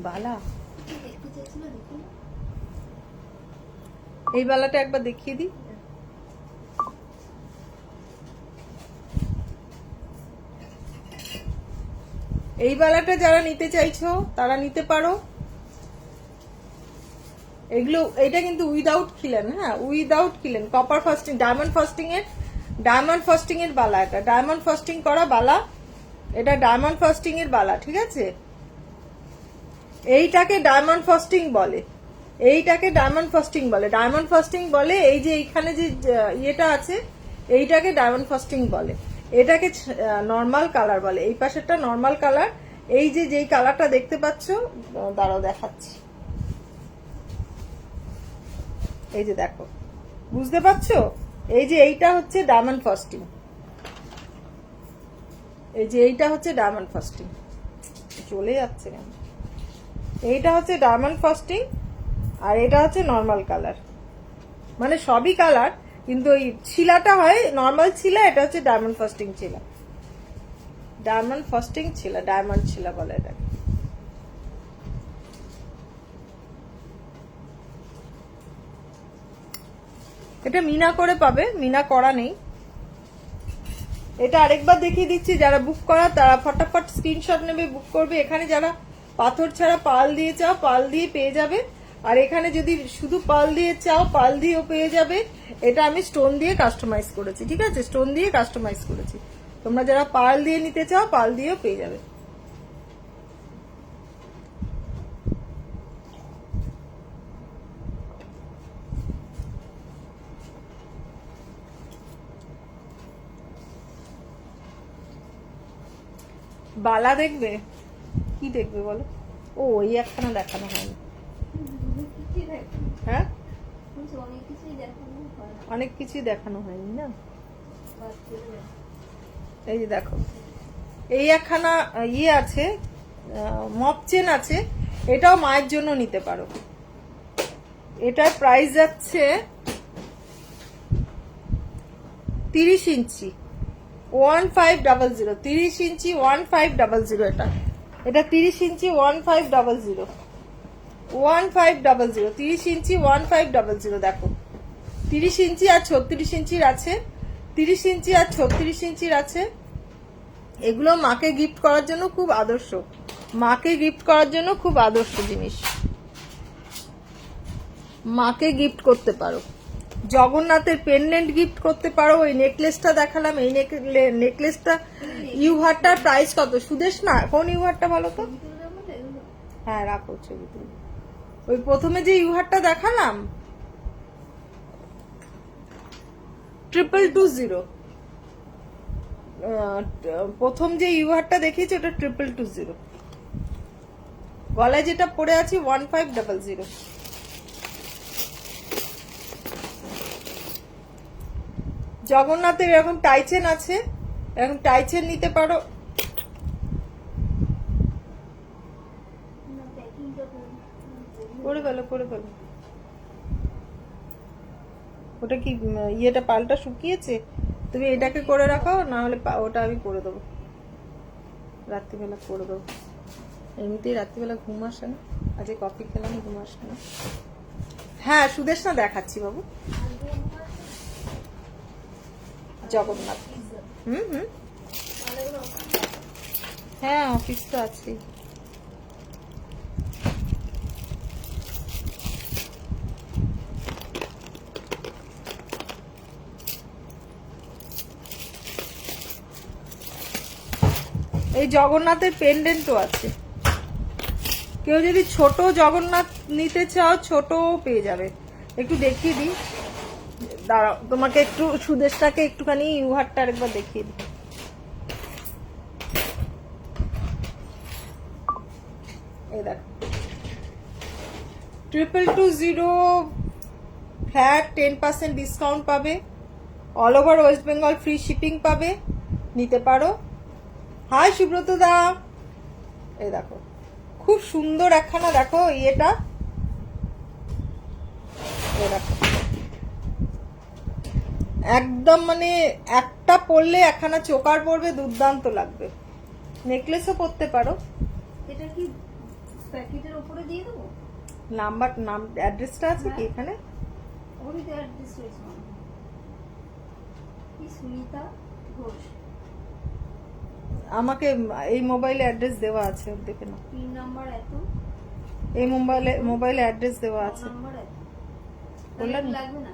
বালা, এই বালাটা একবার দেখিয়ে দিই। এই বালাটা যারা নিতে চাইছো তারা নিতে পারো। এগুলো, এটা কিন্তু উইদাউট খিলেন, হ্যাঁ উইদাউট খিলেন, কপার ফাস্টিং, ডায়মন্ড ফাস্টিং এর বালা, এটা ডায়মন্ড ফাস্টিং করা বালা, এটা ডায়মন্ড ফাস্টিং এর বালা, ঠিক আছে? এইটাকে ডায়মন্ড ফাস্টিং বলে, এইটাকে ডায়মন্ড ফাস্টিং বলে, ডায়মন্ড ফাস্টিং বলে। এই যে এইখানে যে ইয়েটা আছে এইটাকে ডায়মন্ড ফাস্টিং বলে, এটাকে নর্মাল কালার বলে। এই পাশেরটা নর্মাল কালার, এই যে যেই কালারটা দেখতে পাচ্ছ, দাঁড়াও দেখাচ্ছি, এই যে দেখো, বুঝতে পারছো? এই যে এইটা হচ্ছে ডায়মন্ড ফাস্টিং, এই যে এইটা হচ্ছে ডায়মন্ড ফাস্টিং, চলে যাচ্ছে কেন? এইটা হচ্ছে ডায়মন্ড ফাস্টিং আর এটা হচ্ছে নর্মাল কালার, মানে সবই কালার, কিন্তু ওই ছিলাটা হয় নর্মাল ছিলা, এটা হচ্ছে ডায়মন্ড ফাস্টিং ছিলা, ডায়মন্ড ফাস্টিং ছিলা, ডায়মন্ড ছিলা বলে এটাকে। এটা মিনা করে পাবে, মিনা করা নেই। এটা আরেকবার দেখিয়ে দিচ্ছি, যারা বুক করা তারা ফটাফট স্ক্রিনশট নেবে, বুক করবে। এখানে যারা পাথর ছাড়া পাল দিয়ে চাও, পাল দিয়ে পেয়ে যাবে, আর এখানে যদি শুধু পাল দিয়ে চাও পাল দিয়েও পেয়ে যাবে। এটা আমি স্টোন দিয়ে কাস্টমাইজ করেছি, ঠিক আছে? স্টোন দিয়ে কাস্টমাইজ করেছি। তোমরা যারা পাল দিয়ে নিতে চাও পাল দিয়েও পেয়ে যাবে। বালা দেখবে, কি দেখবে বলো? ও এই একখানা দেখানো হয়নি, হ্যাঁ অনেক কিছুই দেখানো হয়নি না। এই যে দেখো, এই একখানা ইয়ে আছে, মপ চেন আছে, এটাও মায়ের জন্য নিতে পারো। এটার প্রাইস যাচ্ছে 30 ইঞ্চি, 1500, 30 ইঞ্চি 1500, এটা 30 ইঞ্চি 1500, 1500, 30 ইঞ্চি 1500। দেখো 30 ইঞ্চি আর 36 ইঞ্চির আছে, 30 ইঞ্চি আর 36 ইঞ্চির আছে। এগুলো মাকে গিফট করার জন্য খুব আদর্শ, মাকে গিফট করার জন্য খুব আদর্শ জিনিস, মাকে গিফট করতে পারো। জগন্নাথের পেন্ডেন্ট গিফট করতে পারো। ওই নেকলেসটা দেখালাম, এই নেকলেসটা ইউহারটার প্রাইস কত? সুদেশ না, কোন ইউহারটা বলো তো? হ্যাঁ রাখো ছবি তুলে। ওই প্রথমে যে ইউহারটা দেখালাম 2220, প্রথম যে ইউহারটা দেখিয়েছি ওটা 2220। গলায় যেটা পরে আছি 1500। জগন্নাথের এরকম টাইচেন আছে, এরকম টাইচেন নিতে পারো। করে ফেলো, করে ফেলো। ওটা কি ইয়েটা পালটা শুকিয়েছে? তুমি এটাকে করে রাখো, না হলে ওটা আমি করে দেবো, রাত্রিবেলা করে দেবো। এমনিতেই রাত্রিবেলা ঘুম আসে না, আজকে কফি খেলাম, ঘুম আসে না। হ্যাঁ সুদেশ না দেখাচ্ছি বাবু, জগন্নাথ। হুম হুম, হ্যাঁ অফিস তো আছে। এই জগন্নাথের পেন্ডেন্টও আছে, কেউ যদি ছোট জগন্নাথ নিতে চাও ছোটও পেয়ে যাবে। একটু দেখিয়ে দিই, দাঁড়াও তোমাকে একটু সুদেশটাকে একটুখানি ইউহারটা আরেকবার দেখিয়ে দিই। এই দেখো 2220 ফ্ল্যাট 10% ডিসকাউন্ট পাবে, all over West Bengal free shipping পাবে, নিতে পারো। হাই সুব্রত দা, এই দেখো খুব সুন্দর একখানা, দেখো ইয়েটা, এই দেখো একদম মানে একটা পরলে একখানা চোকার পরবে, দুর্দান্ত লাগবে। নেকলেসও পরতে পারো। এটা কি প্যাকেটের উপরে দিয়ে দেবো? নাম্বার, নাম অ্যাড্রেসটা আছে কি এখানে? ওরই তো অ্যাড্রেস রয়েছে। কি সুনিতা ঘোষ, আমাকে এই মোবাইলে অ্যাড্রেস দেওয়া আছে, দেখে নাও। পিন নাম্বার এত, এই মোবাইলে অ্যাড্রেস দেওয়া আছে, নাম্বার এত, বললাম না? লাগবে না।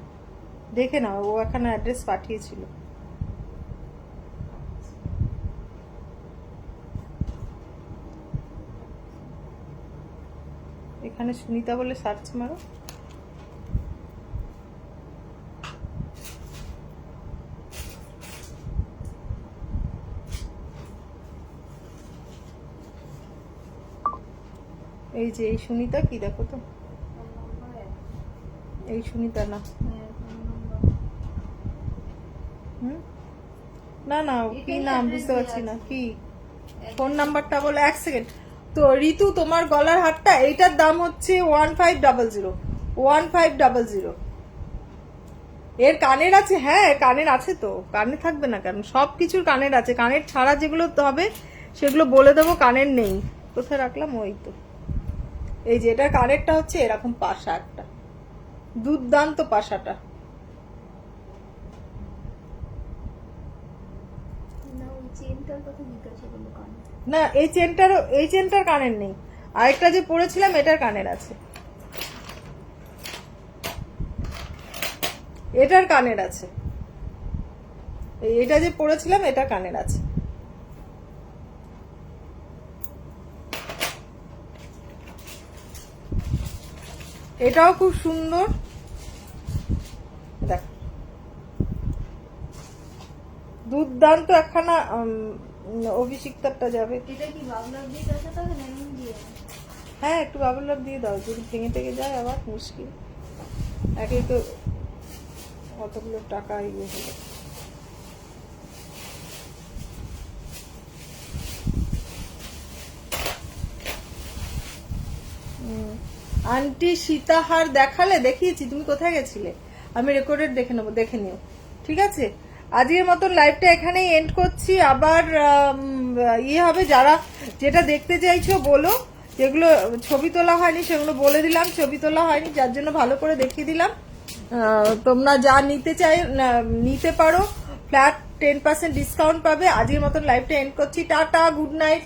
দেখে নাও, ও এখানে অ্যাড্রেস পাঠিয়েছিল। এখানে সুনিতা বলে সার্চ মারো। এই যে এই সুনিতা, কি দেখো তো, ফোন নাম্বার এত, এই সুনিতা না। হ্যাঁ ফোন নাম্বার। হুম, না না কি নাম বুঝতে পারছি না, কি ফোন নাম্বারটা বলে। এক সেকেন্ড তো ঋতু, তোমার গলার হারটা এইটার দাম হচ্ছে 1500, 1500। এর কানের আছে, হ্যাঁ কানের আছে তো, কানে থাকবে না কেন? সব কিছুর কানের আছে, কানের ছাড়া যেগুলো হবে সেগুলো বলে দেবো, কানের নেই। কোথায় রাখলাম? ওই তো, এই যে এটার কানেরটা হচ্ছে এরকম পাশা একটা, দুর্দান্ত পাশাটা। না ওই চেনটার কথা জিজ্ঞাসা করলো কানে। না এই চেনটার কানের নেই, আরেকটা যে পরেছিলাম এটার কানের আছে, এটার কানের আছে, এটা যে পরেছিলাম এটা কানের আছে। এটাও খুব সুন্দর, দেখ দুর্দান্ত একখানা। অভিষিক্তারটা যাবে। এটা কি বাবলার দিয়ে কাছে থাকে না এমনি দিয়ে? হ্যাঁ একটু বাবুল লাভ দিয়ে দাও, যদি ভেঙে টেঙে যায় আবার মুশকিল। একেই তো কতগুলো টাকা ইয়ে হলো। আন্টি সীতাহার দেখালে, দেখিয়েছি, তুমি কোথায় গেছিলে? আমি রেকর্ডেড দেখে নেবো, দেখে নিও, ঠিক আছে? আজকের মতন লাইভটা এখানেই এন্ড করছি। আবার হবে, যারা যেটা দেখতে চাইছো বলো, যেগুলো ছবি তোলা হয়নি সেগুলো বলে দিলাম, ছবি তোলা হয়নি যার জন্য ভালো করে দেখিয়ে দিলাম। তোমরা যা নিতে চাই নিতে পারো, ফ্ল্যাট 10% ডিসকাউন্ট পাবে। আজকের মতন লাইভটা এন্ড করছি। Tata, good night.